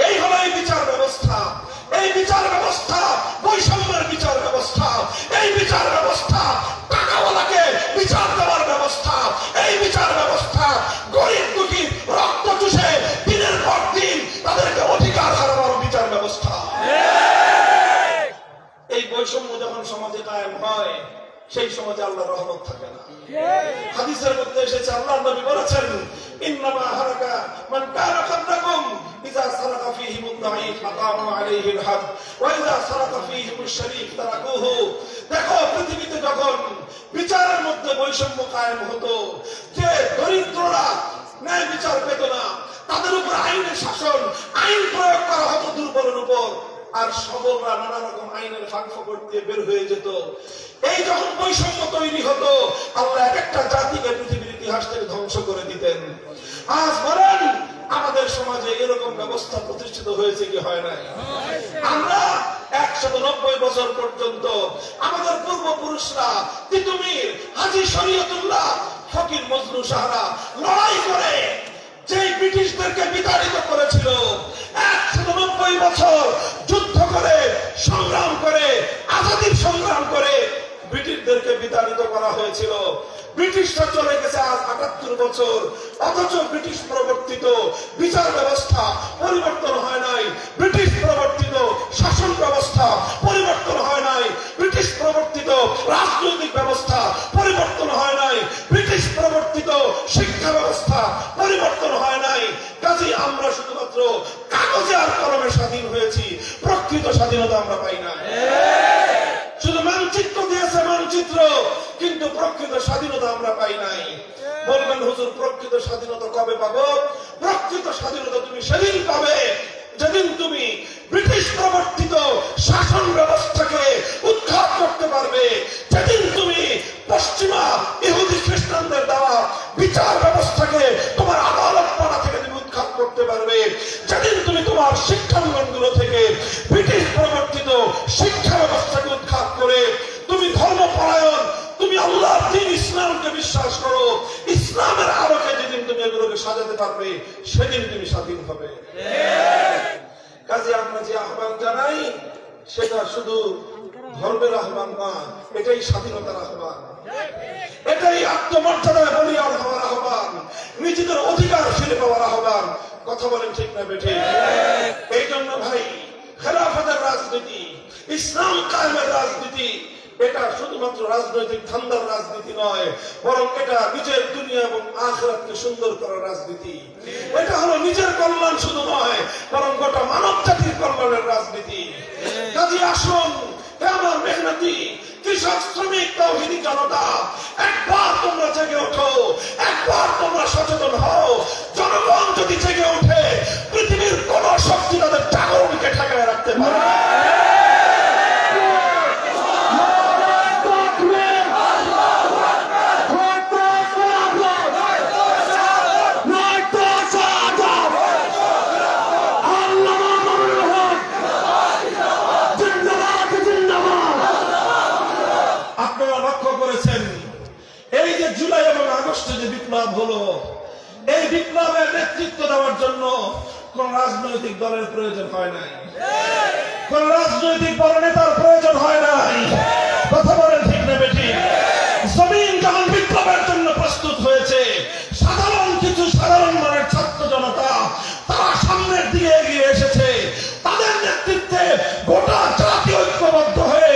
এই হলো এই বিচার ব্যবস্থা। এই বিচার ব্যবস্থা বৈষম্যের বিচার ব্যবস্থা। এই বিচার ব্যবস্থা টাকাওয়ালাকে বিচার দেওয়ার ব্যবস্থা। এই বিচার ব্যবস্থা গরিব দুঃখী রক্ত চুষে দিনের পর দিন তাদেরকে অধিকার হারানোর বিচার ব্যবস্থা। এই বৈষম্য যখন সমাজে কায়েম হয়, সেই সমাজে আল্লাহর রহমত থাকে না। হাদিসের মধ্যে এসেছে, আল্লাহর নবী বলেছেন, ইন্নামা হারাকা মান কানা ক্বাবলাকুম ইযা সারাকা ফীহিমুদ দাঈফ আকামু আলাইহিল হাদ ওয়া ইযা সারাকা ফীহিমুশ শরীফ তারাকুহু। দেখো, পৃথিবীতে যখন বিচারের মধ্যে বৈষম্য কায়েম হতো, যে দরিদ্ররা ন্যায় বিচার পেত না, তাদের উপর আইনের শাসন, আইন প্রয়োগ করা হতো দুর্বলের উপর, আর সবলরা নানা রকম আইনের ফাঁকফোকর দিয়ে বের হয়ে যেত। এই যখন বৈষম্য তৈরি হতো, আল্লাহ একটা জাতিকে পৃথিবীর ইতিহাস থেকে ধ্বংস করে দিতেন। আজ বলেন আমাদের সমাজে এরকম ব্যবস্থা প্রতিষ্ঠিত হয়েছে কি হয় নাই? আমরা 190 বছর পর্যন্ত আমাদের পূর্বপুরুষরা তিতুমির, হাজী শরীয়তুল্লাহ, ফকির মজনু সাহারা লড়াই করে যে ব্রিটিশদেরকে বিতাড়িত করেছিল, 190 বছর যুদ্ধ করে, সংগ্রাম করে, আজাদির সংগ্রাম করে ব্রিটিশদেরকে বিতাড়িত করা হয়েছিল। ব্রিটিশরা চলে গেছে আজ 78 বছর, অথচ ব্রিটিশ প্রবর্তিত বিচার ব্যবস্থা পরিবর্তন হয় নাই। ব্রিটিশ প্রবর্তিত শাসন ব্যবস্থা পরিবর্তন হয় নাই। ব্রিটিশ প্রবর্তিত রাজনৈতিক ব্যবস্থা পরিবর্তন হয় নাই। ব্রিটিশ প্রবর্তিত শিক্ষা ব্যবস্থা পরিবর্তন হয় নাই। কাজেই আমরা শুধুমাত্র কাগজে আর কলমে স্বাধীন হয়েছি, প্রকৃত স্বাধীনতা আমরা পাই না। শুধু মানচিত্র দিয়েছে, মানচিত্র, কিন্তু প্রকৃত স্বাধীনতা আমরা পাই নাই। বলবেন, হুজুর প্রকৃত স্বাধীনতা কবে পাবো? প্রকৃত স্বাধীনতা তুমি সেদিন পাবে যেদিন তুমি ব্রিটিশ প্রবর্তিত শাসন ব্যবস্থাকে উৎখাত করতে পারবে, যেদিন তুমি পশ্চিমা ইহুদি খ্রিস্টানদের দেওয়া বিচার ব্যবস্থাকে তোমার আদালতপাড়া থেকে তুমি উৎখাত করতে পারবে, যেদিন তুমি তোমার শিক্ষাঙ্গনগুলো থেকে ব্রিটিশ প্রবর্তিত শিক্ষা ব্যবস্থাকে উৎখাত করে তুমি ধর্মপরায়ণ, তুমি আল্লাহর দ্বীন ইসলামকে বিশ্বাস করো, ইসলামের আলোকে যেদিন তুমি এগুলোকে সাজাতে পারবে, সেদিন তুমি স্বাধীন হবে। কাজে আমরা যে আহ্বান জানাই, সেটা শুধু ধর্মের আহ্বান না, এটাই স্বাধীনতার আহ্বান, এটাই আত্মমর্যাদায় বলিয়ান হওয়ার আহ্বান, নিজেদের অধিকার ফিরে পাওয়ার আহ্বান। কথা বলেন ঠিক না বেঠে? এই জন্য ভাই, খেলাফতের রাজনীতি, ইসলাম কায়েমের রাজনীতি, এটা শুধুমাত্র রাজনৈতিক ধান্দার রাজনীতি নয়, বরং এটা নিজের দুনিয়া এবং আখিরাতকে সুন্দর করার রাজনীতি। এটা হলো নিজের কল্যাণ শুধু নয়, বরং গোটা মানব জাতির কল্যাণের রাজনীতি। কাজে আসুন, আমার মেহনতি কৃষক, শ্রমিক, তাওহীদি জনতা, একবার তোমরা জেগে ওঠো, একবার তোমরা সচেতন হও। জনগণ যদি জেগে ওঠে, পৃথিবীর কোন শক্তি তাদের জাগরণকে ঠেকায় রাখতে পারে না। এই যে জুলাই এবং আগস্টে যে বিপ্লব হলো, এই বিপ্লবের নেতৃত্ব দেওয়ার জন্য কোন রাজনৈতিক দলের প্রয়োজন হয় নাই, কোন রাজনৈতিক বড় নেতার প্রয়োজন হয় নাই। কথা বলেন ঠিক না বেঠিক? জমিন যখন বিপ্লবের জন্য প্রস্তুত হয়েছে, সাধারণ মানের ছাত্র জনতা তারা সামনের দিকে এগিয়ে এসেছে। তাদের নেতৃত্বে গোটা জাতি ঐক্যবদ্ধ হয়ে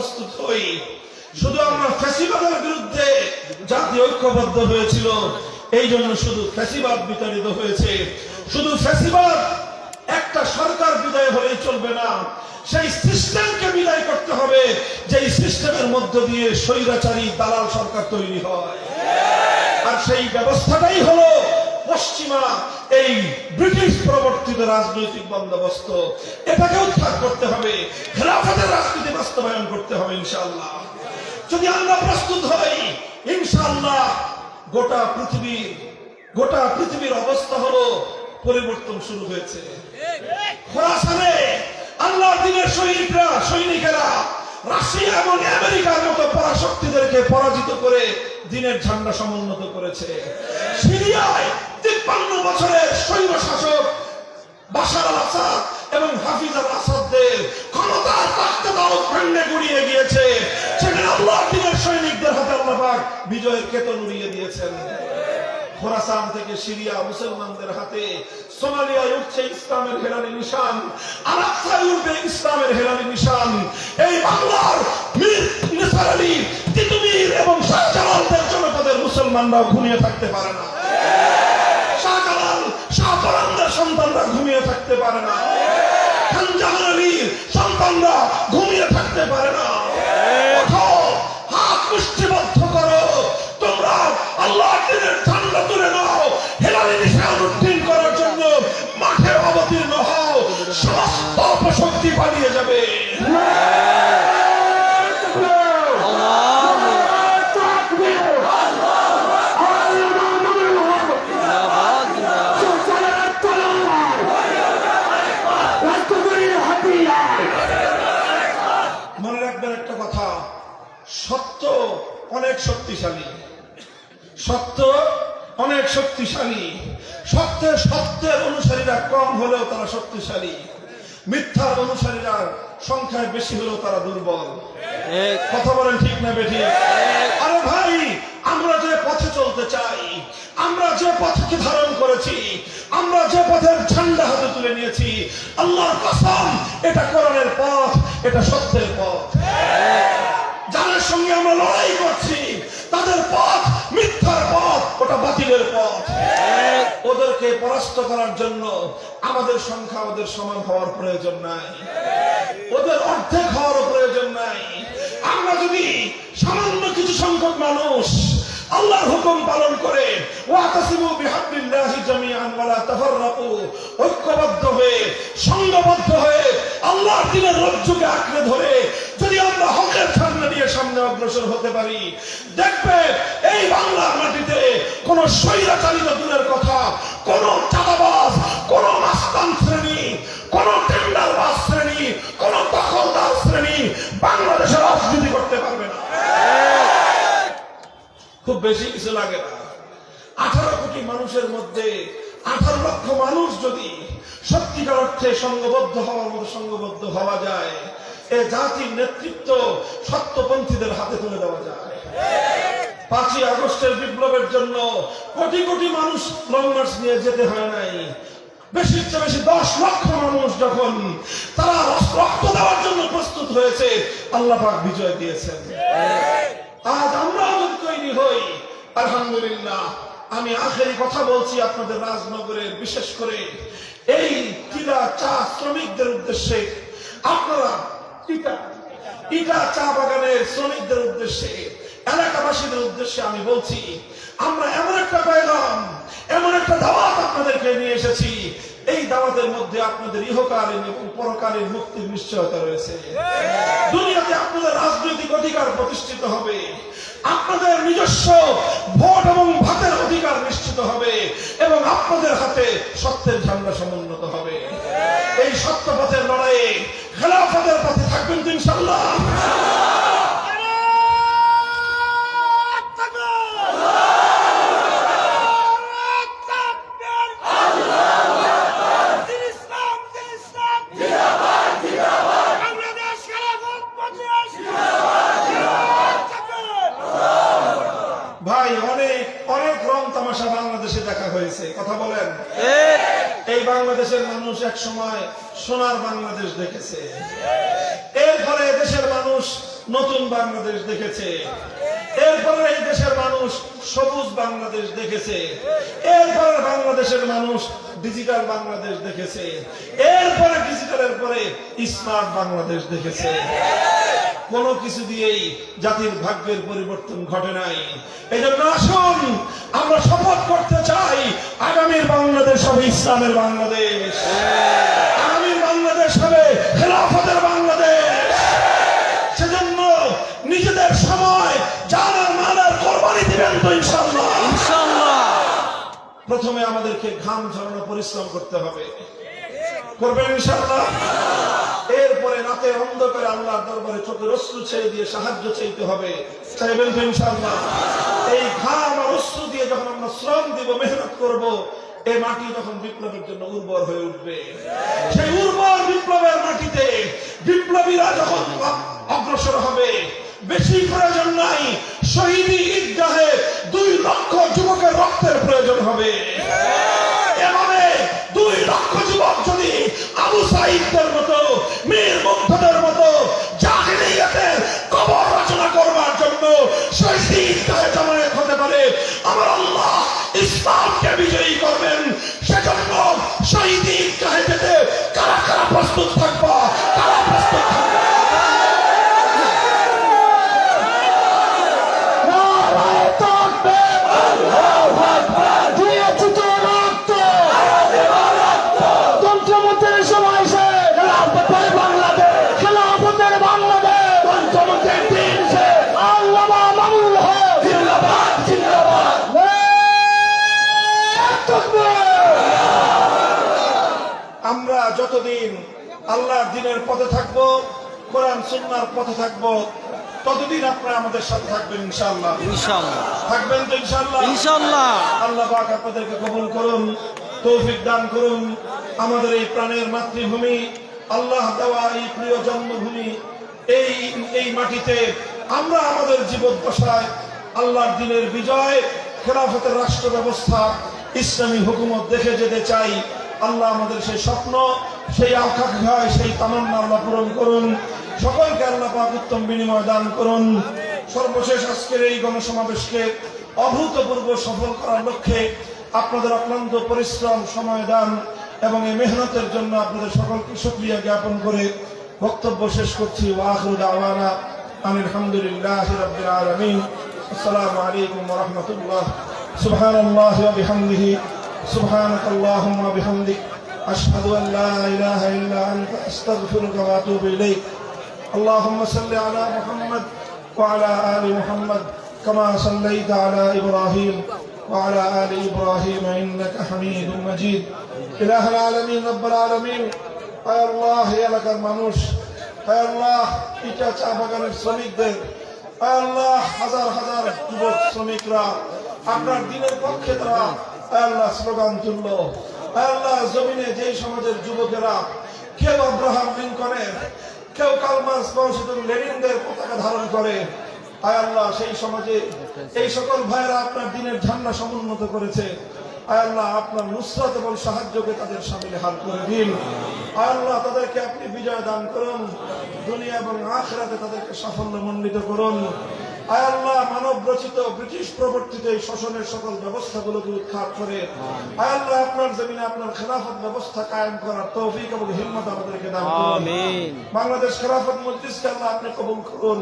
প্রস্তুত হই। শুধু আমরা ফ্যাসিবাদের বিরুদ্ধে জাতি ঐক্যবদ্ধ হয়েছিল, এই জন্য শুধু ফ্যাসিবাদ বিতাড়িত হয়েছে। শুধু ফ্যাসিবাদ একটা সরকার বিদায় হলেই চলবে না, সেই সিস্টেমকে বিদায় করতে হবে, যেই সিস্টেমের মধ্য দিয়ে স্বৈরাচারী দালাল সরকার তৈরি হয়। আর সেই ব্যবস্থাটাই হলো পশ্চিমা এই ব্রিটিশ প্রবর্তিত রাজনৈতিক বন্দোবস্ত। এটাকে উদ্ধার করতে হবে, খেলাফতের রাজনীতি বাস্তবায়ন করতে হবে ইনশাআল্লাহ। যদি আমরা প্রস্তুত হই, ইনশাআল্লাহ গোটা পৃথিবীর অবস্থা হলো পরিবর্তন শুরু হয়েছে। খোরাসানে আল্লাহর দ্বীনের সৈনিকেরা রাশিয়া এবং আমেরিকার মতো পরাশক্তিদেরকে পরাজিত করে দ্বীনের ঝান্ডা সমুন্নত করেছে। সিরিয়ায় 53 বছরের স্বৈর শাসক বাশার আল আসাদ এবং হাফিজ আল আসাদদের ক্ষমতার তাখতে দাওয়াত ভেঙে গুড়িয়ে গিয়েছে। সেখানে আল্লাহর দ্বীনের সৈনিকদের হাতে আল্লাহ পাক বিজয়ের কেতন উড়িয়ে দিয়েছেন। খোরাসান থেকে সিরিয়া মুসলমানদের হাতে, সোমালিয়ায় উঠছে ইসলামের হেলালি নিশান, আরাকায় উঠবে ইসলামের হেলালি নিশান। এই বাংলার মীর নিসার আলী, তিতুমির এবং শাহজালালদের জনপদের মুসলমানরা ঘুমিয়ে থাকতে পারে না। শাহজালাল, শাহপরানদের সন্তানরা ঘুমিয়ে থাকতে পারে না। খানজাহান আলীর সন্তানরা ঘুমিয়ে থাকতে পারে না। ওঠো, হাত মুষ্টিবদ্ধ করো, তোমরা আল্লাহর দ্বীনের ঝান্ডা তুলে নাও, হেলালি নিশান উত্তীর্ণ করার জন্য মাঠে অবতীর্ণ হও, সমস্ত অপশক্তি পালিয়ে যাবে। মনে রাখবেন একটা কথা, সত্য অনেক শক্তিশালী, সত্য অনেক শক্তিশালী। সত্যের অনুসারীরা কম হলেও তারা শক্তিশালী, মিথ্যার অনুসারীরা সংখ্যায় বেশি হলেও তারা দুর্বল। কথা বলেন ঠিক না বেঠিক? আরে ভাই, আমরা যে পথে চলতে চাই, আমরা যে পথকে ধারণ করেছি, আমরা যে পথের ঝান্ডা হাতে তুলে নিয়েছি, আল্লাহর কসম এটা কোরআনের পথ, এটা সত্যের পথ। যাদের সঙ্গে আমরা লড়াই করছি তাদের পথ মিথ্যার পথ, ওটা বাতিলের পথ। ওদেরকে পরাস্ত করার জন্য আমাদের সংখ্যা ওদের সমান হওয়ার প্রয়োজন নাই, ওদের অর্ধেক হওয়ার প্রয়োজন নাই। আমরা যদি সামান্য কিছু সংখ্যক মানুষ আল্লাহর হুকুম পালন করে ওয়াতাসিমু বিহাবলিল্লাহি জামিআন ওয়া লা তাফাররাকু, ঐক্যবদ্ধ হয়ে সংঘবদ্ধ হয়ে আল্লাহর দ্বীনের রজ্জুকে আঁকড়ে ধরে যদি আমরা হকের ঝান্ডা নিয়ে সামনে অগ্রসর হতে পারি, দেখবে এই বাংলার মাটিতে কোন স্বৈরাচারিত দূরের কথা, কোন চাঁদাবাজ, কোন মাস্তান শ্রেণী, কোন টেন্ডারবাজ শ্রেণী, কোন দখলদার শ্রেণী বাংলাদেশের রাজনীতি করতে পারবে না। খুব বেশি কিছু লাগে না। 18 কোটি মানুষের মধ্যে 18 লক্ষ মানুষ যদি সত্যিকার অর্থে সংঘবদ্ধ হওয়ার মতো সংঘবদ্ধ হওয়া যায়, এ জাতির নেতৃত্ব সত্যপন্থীদের হাতে তুলে দেওয়া যায়। 5ই আগস্টের বিপ্লবের জন্য কোটি কোটি মানুষ লং মার্চ নিয়ে যেতে হয় নাই। বেশির চেয়ে বেশি 10 লক্ষ মানুষ যখন তারা রক্ত দেওয়ার জন্য প্রস্তুত হয়েছে, আল্লাহ পাক বিজয় দিয়েছেন। আজ আমরা যদি তৈরি হই, আলহামদুলিল্লাহ। আমি আখেরি কথা বলছি আপনাদের রাজনগরের, বিশেষ করে এই টিলা চা শ্রমিকদের উদ্দেশ্যে, আপনারা ইটা চা বাগানের শ্রমিকদের উদ্দেশ্যে, এলাকাবাসীদের উদ্দেশ্যে আমি বলছি, আমরা এমন একটা পয়গাম, এমন একটা দাওয়াত আপনাদেরকে নিয়ে এসেছি, এই দাওয়াতের মধ্যে আপনাদের ইহকালীন এবং পরকালীন মুক্তির নিশ্চয়তা রয়েছে। দুনিয়াতে আপনাদের রাজনৈতিক অধিকার প্রতিষ্ঠিত হবে, আপনাদের নিজস্ব ভোট এবং ভাতের অধিকার নিশ্চিত হবে, এবং আপনাদের হাতে সত্যের ঝান্ডা সমুন্নত হবে। এই সত্য পথের লড়াইয়ে খেলাফতের পথে থাকবেন তো ইনশাআল্লাহ। ভাই, অনেক রং তামাশা বাংলাদেশে দেখা হয়েছে, কথা বলেন। এই বাংলাদেশের মানুষ এক সময় সোনার বাংলাদেশ দেখেছে, এরপরে দেশের মানুষ নতুন বাংলাদেশ দেখেছে, এরপরে এই দেশের মানুষ সবুজ বাংলাদেশ দেখেছে, এরপরে বাংলাদেশের মানুষ ডিজিটাল বাংলাদেশ দেখেছে, এরপরে ডিজিটালের পরে স্মার্ট বাংলাদেশ দেখেছে। কোনো কিছু দিয়েই জাতির ভাগ্যের পরিবর্তন ঘটে নাই। এই জন্য আসুন আমরা শপথ করতে চাই, আগামীর বাংলাদেশ হবে ইসলামের বাংলাদেশ, আগামীর বাংলাদেশ হবে খেলাফতের বাংলাদেশ। সেজন্য নিজেদের সময় জানার মালার কোরবানি দিবেন তো ইনশাআল্লাহ। প্রথমে আমাদেরকে ঘাম ঝরানো পরিশ্রম করতে হবে, করবেন ইনশাআল্লাহ। এরপরে রাতে অন্ধকারে আল্লাহর দরবারে চোখের অশ্রু ছেড়ে দিয়ে সাহায্য চাইতে হবে, চাইবেন তো ইনশাআল্লাহ। এই ঘাম আর অশ্রু দিয়ে যখন আমরা শ্রম দিব, মেহনত করব, এই মাটি তখন বিপ্লবের জন্য উর্বর হয়ে উঠবে। সেই উর্বর বিপ্লবের মাটিতে বিপ্লবীরা যখন অগ্রসর হবে, বেশি প্রয়োজন নাই, শহীদি ঈদগাহে 2 লক্ষ যুবকের রক্তের প্রয়োজন হবে। এভাবে 2 লক্ষ যুবক যদি আবু সাঈদের মতো, মীর মুগ্ধদের মতো জাহেলিয়াতের কবর রচনা করবার জন্য শহীদি ঈদগাহে জমায়েত হতে পারে, আমার আল্লাহ ইসলামকে বিজয়ী করবেন। সেজন্য শহীদি ঈদগাহে যেতে কারা কারা প্রস্তুত থাকবা, কারা প্রস্তুত থাকবা? আমরা যতদিন আল্লাহর দ্বীনের পথে থাকবো, কোরআন সুন্নাহর পথে থাকবো, ততদিন আপনারা আমাদের সাথে থাকবেন ইনশাআল্লাহ। থাকবেন তো ইনশাআল্লাহ। আল্লাহ পাক আপনাদেরকে কবুল করুন, তৌফিক দান করুন। আমাদের এই প্রাণের মাতৃভূমি, আল্লাহ দেওয়া এই প্রিয় জন্মভূমি, এই মাটিতে আমরা আমাদের জীবদ্দশায় আল্লাহর দ্বীনের বিজয়, খেলাফতের রাষ্ট্র ব্যবস্থা, ইসলামী হুকুমত দেখে যেতে চাই। আল্লাহ আমাদের সেই স্বপ্ন, সেই আকাঙ্ক্ষা, সেই তামান্না আল্লাহ পূরণ করুন। সকলকে আল্লাহ পাক উত্তম বিনিময় দান করুন। সর্বশেষ আজকের এই গণসমাবেশকে অভূতপূর্ব সফল করার লক্ষ্যে আপনাদের অক্লান্ত পরিশ্রম, সময় দান এবং এই মেহনতের জন্য আপনাদের সকলকে শুকরিয়া জ্ঞাপন করে বক্তব্য শেষ করছি। ওয়া আখিরু দাওয়ানা আনিল হামদুলিল্লাহি রাব্বিল আলামিন। আসসালামু আলাইকুম ওয়া রাহমাতুল্লাহ। সুবহানাল্লাহি ওয়া বিহামদিহি, সুবহানাকাল্লাহুম্মা ওয়া বিহামদিক, আশহাদু আন লা ইলাহা ইল্লা আনতা, আস্তাগফিরুকা ওয়া আতুবু ইলাইক। আল্লাহুম্মা সাল্লি আলা মুহাম্মাদ ওয়া আলা আলি মুহাম্মাদ কামা সাল্লাইতা আলা ইব্রাহিম ওয়া আলা আলি ইব্রাহিম ইন্নাকা হামিদুম মাজিদ। ইলাহুল আলামিন, রব্বুল আলামিন, হে আল্লাহ, হে এলাকার মানুষ, হে আল্লাহ, ইটা চা বাগানের শ্রমিকদের, হে আল্লাহ, হাজার হাজার যুবক শ্রমিকরা আপনার দ্বীনের পক্ষে তারা হে আল্লাহ স্লোগান তুলল। হে আল্লাহ, জমিনে যেই সমাজের যুবকেরা কেউ আব্রাহাম লিঙ্কনের, কেউ কার্ল মার্কস, লেনিনদের পতাকা ধারণ করে, হে আল্লাহ, সেই সমাজে এই সকল ভাইয়েরা আপনার দ্বীনের ঝান্ডা সমুন্নত করেছে। হে আল্লাহ, আপনার নুসরাত এবং সাহায্যকে তাদের সামিলে হাল করে দিন। হে আল্লাহ, তাদেরকে আপনি বিজয় দান করুন, দুনিয়া এবং আখিরাতে তাদেরকে সাফল্য মণ্ডিত করুন। হে আল্লাহ, মানব রচিত ব্রিটিশ প্রবর্তিত এই শোষণের সকল ব্যবস্থাগুলোকে উৎখাত করে হে আল্লাহ আপনার জমিনে আপনার খেলাফত ব্যবস্থা কায়েম করার তৌফিক এবং হিম্মত আমাদেরকে দান করুন। বাংলাদেশ খেলাফত মজলিসকে আল্লাহ আপনি কবুল করুন।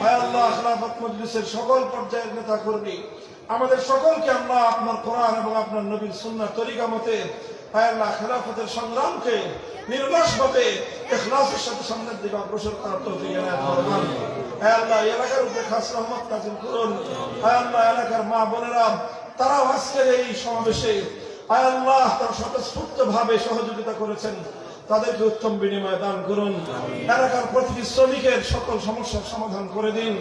হে আল্লাহ, খেলাফত মজলিসের সকল পর্যায়ের নেতা কর্মী আমাদের সকলকে আল্লাহ আপনার কোরআন এবং আপনার নবীর সুন্নাহ তরিকা মতে হে আল্লাহ খেলাফতের সংগ্রামকে নির্বাসভাবে ইখলাসের সাথে সামনের দিকে অগ্রসর করার তৌফিক এনায়েত ফরমান। হে আল্লাহ, এলাকার উপরে খাস রহমত নাযিল করুন। হে আল্লাহ, এলাকার মা বোনেরা তারাও আজকের এই সমাবেশে হে আল্লাহ তারা স্বতঃস্ফূর্ত ভাবে সহযোগিতা করেছেন, তাদেরকে উত্তম বিনিময় দান করুন। এলাকার প্রতিটি শ্রমিকের সকল সমস্যার সমাধান করে দিন।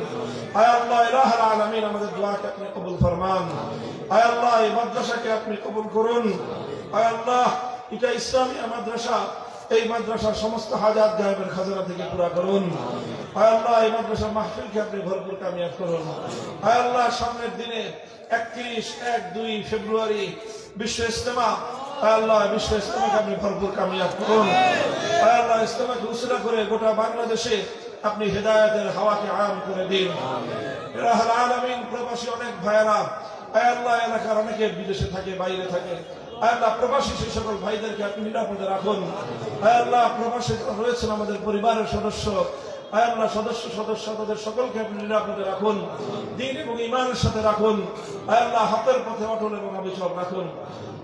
হে আল্লাহ, ইলাহুল আলামিন, আমাদের দোয়াকে আপনি কবুল ফরমান। হে আল্লাহ, এই মাদ্রাসাকে আপনি কবুল করুন। হে আল্লাহ, এটা ইসলামিয়া মাদ্রাসা, এই মাদ্রাসার সমস্ত হাজাত গায়েবের খাজানা থেকে পুরা করুন। হে আল্লাহ, এই মাদ্রাসার মাহফিলকে আপনি ভরপুর কামিয়াব করুন। হে আল্লাহ, সামনের দিনে 31-1-2 ফেব্রুয়ারি বিশ্ব ইজতেমা, হে আল্লাহ, বিশ্ব ইজতেমাকে আপনি ভরপুর কামিয়াব করুন। হে আল্লাহ, ইজতেমাকে উসিলা করে গোটা বাংলাদেশে আপনি হেদায়েতের হাওয়াকে আম করে দিন। ইলাহুল আলামিন, প্রবাসী অনেক ভাইয়েরা আয় আল্লাহ এলাকার অনেকে বিদেশে থাকে, বাইরে থাকে, আয় আল্লাহ প্রবাসী সেই সকল ভাইদেরকে আপনি নিরাপদে রাখুন। আয় আল্লাহ প্রবাসী রয়েছেন আমাদের পরিবারের সদস্য, আয় আল্লাহ সদস্য তাদের সকলকে আপনি নিরাপদে রাখুন, দ্বীন এবং ঈমানের সাথে রাখুন। আয় আল্লাহ হকের পথে অটল এবং অবিচল রাখুন।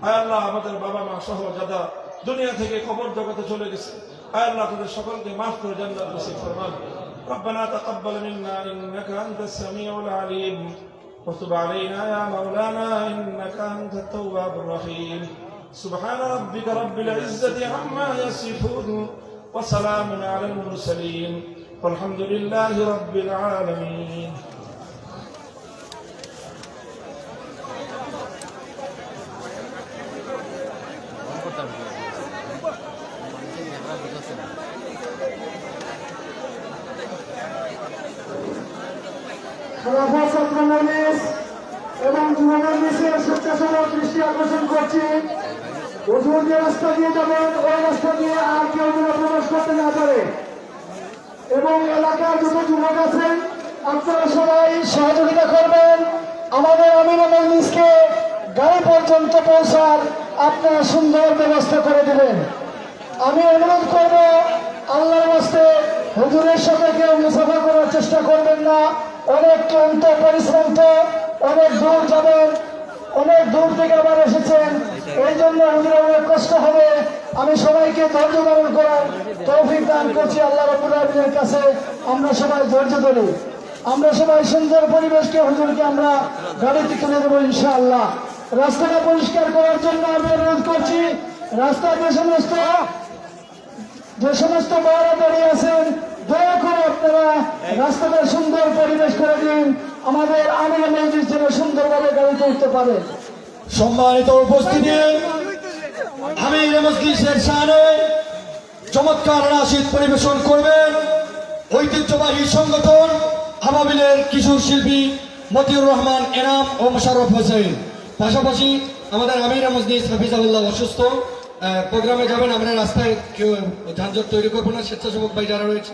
আয় আল্লাহ আমাদের বাবা মা সহ যারা দুনিয়া থেকে কবর জগতে চলে গেছে, আয় আল্লাহ তাদের সকলকে মাফ করে জান্নাত নসিব ফরমান। ربنا تقبل منا إنك أنت السميع العليم وتب علينا يا مولانا إنك أنت التواب الرحيم سبحان ربك رب العزة عما يصفون وسلام على المرسلين والحمد لله رب العالمين. খেলাফত ছাত্র মজলিস এবং যুব মজলিসের স্বেচ্ছাসেবক দৃষ্টি আকর্ষণ করছি, হুজুর যে রাস্তা দিয়ে যাবেন ওই রাস্তা দিয়ে আর কেউ যেন প্রবেশ করতে না পারে। এবং এলাকার যত যুবক আছেন আপনারা সবাই সহযোগিতা করবেন, আমাদের আমিনা মজলিসকে গাড়ি পর্যন্ত পৌঁছার আপনারা সুন্দর ব্যবস্থা করে দেবেন। আমি অনুরোধ করব, আল্লাহর রাস্তে হুজুরের সাথে কেউ মুসাফা করার চেষ্টা করবেন না। অনেক ক্লান্ত পরিশ্রান্ত, অনেক দূর যাবেন, অনেক দূর থেকে আবার এসেছেন, এই জন্য হুজুরের অনেক কষ্ট হবে। আমি সবাইকে ধৈর্য ধারণ করার তৌফিক দান করছি আল্লাহ রাব্বুল আলামিনের কাছে। আমরা সবাই ধৈর্য ধরি, আমরা সবাই সুন্দর পরিবেশকে হুজুরকে আমরা গাড়িতে তুলে দেবো ইনশাআল্লাহ। রাস্তাটা পরিষ্কার করার জন্য আমি অনুরোধ করছি, রাস্তায় যে সমস্ত মারা দাঁড়িয়ে আছেন দয়া করে আপনারা রাস্তাটা সুন্দর পরিবেশ করে দিন, আমাদের আমিনা মজলিস যেন সুন্দরভাবে গাড়িতে উঠতে পারে। সম্মানিত উপস্থিতি, আমিনা মজলিসের শানে চমৎকার নাশিদ পরিবেশন করবেন ঐতিহ্যবাহী সংগঠন আবাবিলের কিশোর শিল্পী মতিউর রহমান এনাম ও মোশাররফ হোসেন। পাশাপাশি আমাদের আমিনা মজলিস হাফিজাহুল্লাহ অসুস্থ, প্রোগ্রামে যাবেন, আমরা রাস্তায় কেউ যানজট তৈরি করবো না। স্বেচ্ছাসেবক ভাই যারা রয়েছে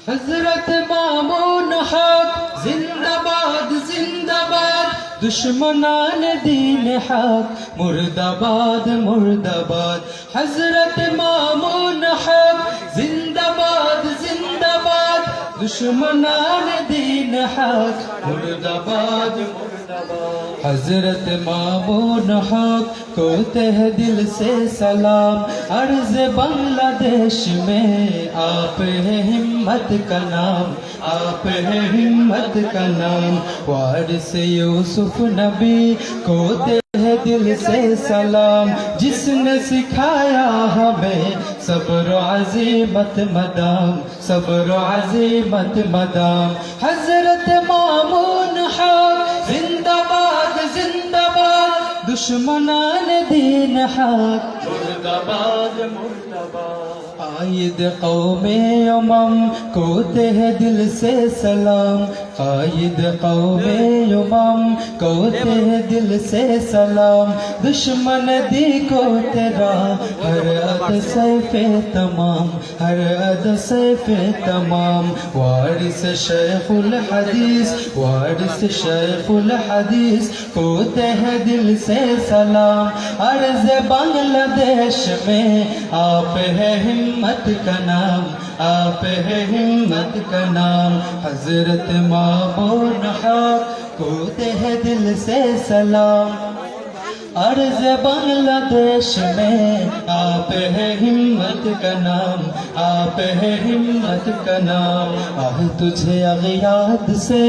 हजरत मामून हक जिंदाबाद जिंदाबाद, दुश्मनान दीन हक मुर्दाबाद मुर्दाबाद। हजरत मामून हक जिंदाबाद जिंदाबाद, दुश्मनान दीन हक मुर्दाबाद मुर्दाबाद। हजरत मामून हक को तह दिल से सलाम, अर्ज बांग्लादेश में आप है हिम्मत का नाम, आप है हिम्मत का नाम। वारिस यूसुफ नबी को तह दिल से सलाम, जिसने सिखाया हमें सब्र अज़ीमत मदाम, सब्र अज़ीमत मदाम। हजरत मामून हक जिंदाबाद जिंदाबाद, दुश्मनान दीन हक मुर्दाबाद मुर्दाबाद। कायद कौमे उमम को तह दिल से सलाम, कायद कौमे उमम को तह दिल से सलाम। दुश्मन दी को तेरा हर अद सैफे तमाम, हर अद सैफे तमाम। वारिस शेखुल हदीस, वारिस शेखुल हदीस को तह दिल से सलाम। अर्ज बांग्लादेश में आप है हिम्मत का नाम, आप है हिम्मत का नाम। हजरत मामून हक को तह दिल से सलाम, अर्ज बांग्लादेश में आप है हिम्मत का नाम, आप है हिम्मत का नाम। आह तुझे अगियात से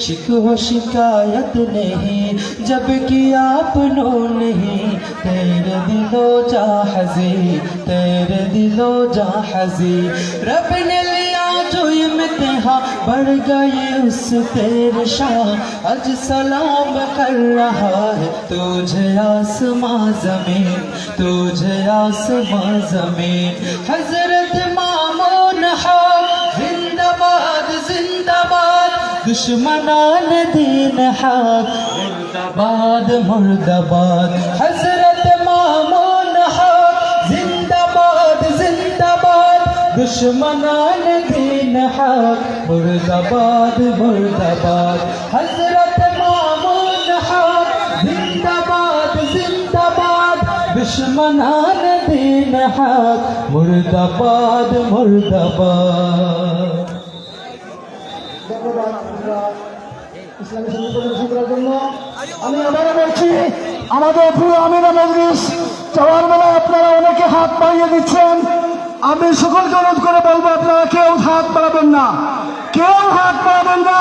शिकवा शिकायत नहीं, जबकि आपनो नहीं। तेरे दिलो जा हजी, तेरे दिलो जा हजी। रब ने लिया जो इम्तिहा, बढ़ गए उस तेरे शाह। आज सलाम कर रहा है तुझे आसमां जमीन, तुझे आसमां जमीन। हजरत मामून हक जिंदाबाद जिंदाबाद, दुश्मनान दीन हक मुर्दाबाद मुर्दाबाद हजरत मामून हक जिंदाबाद जिंदाबाद दुश्मनान दीन हक मुर्दाबाद मुर्दाबाद हजरत मामून हक जिंदाबाद जिंदाबाद दुश्मनान दीन हक मुर्दाबाद मुर्दाबाद। ধন্যবাদ আমরা ইসলামী সঙ্গীত পরিবেশন করার জন্য। আমি আবারও বলছি, আমাদের প্রিয় আমিরা মজলিস যাওয়ার বেলায় আপনারা অনেকে হাত বাড়িয়ে দিচ্ছেন। আমি সকলকে অনুরোধ করে বলবো, আপনারা কেউ হাত বাড়াবেন না, কেউ হাত বাড়াবেন না।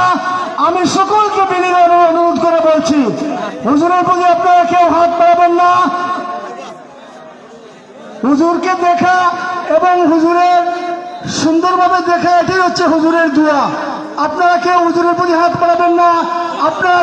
আমি সকলকে বিনীত অনুরোধ করে বলছি, হুজুরের প্রতি আপনারা কেউ হাত বাড়াবেন না। হুজুরকে দেখা এবং হুজুরের সুন্দরভাবে দেখা, এটাই হচ্ছে হুজুরের দোয়া। আপনারা কেউ হুজুরের প্রতি হাত বাড়াবেন না। আপনারা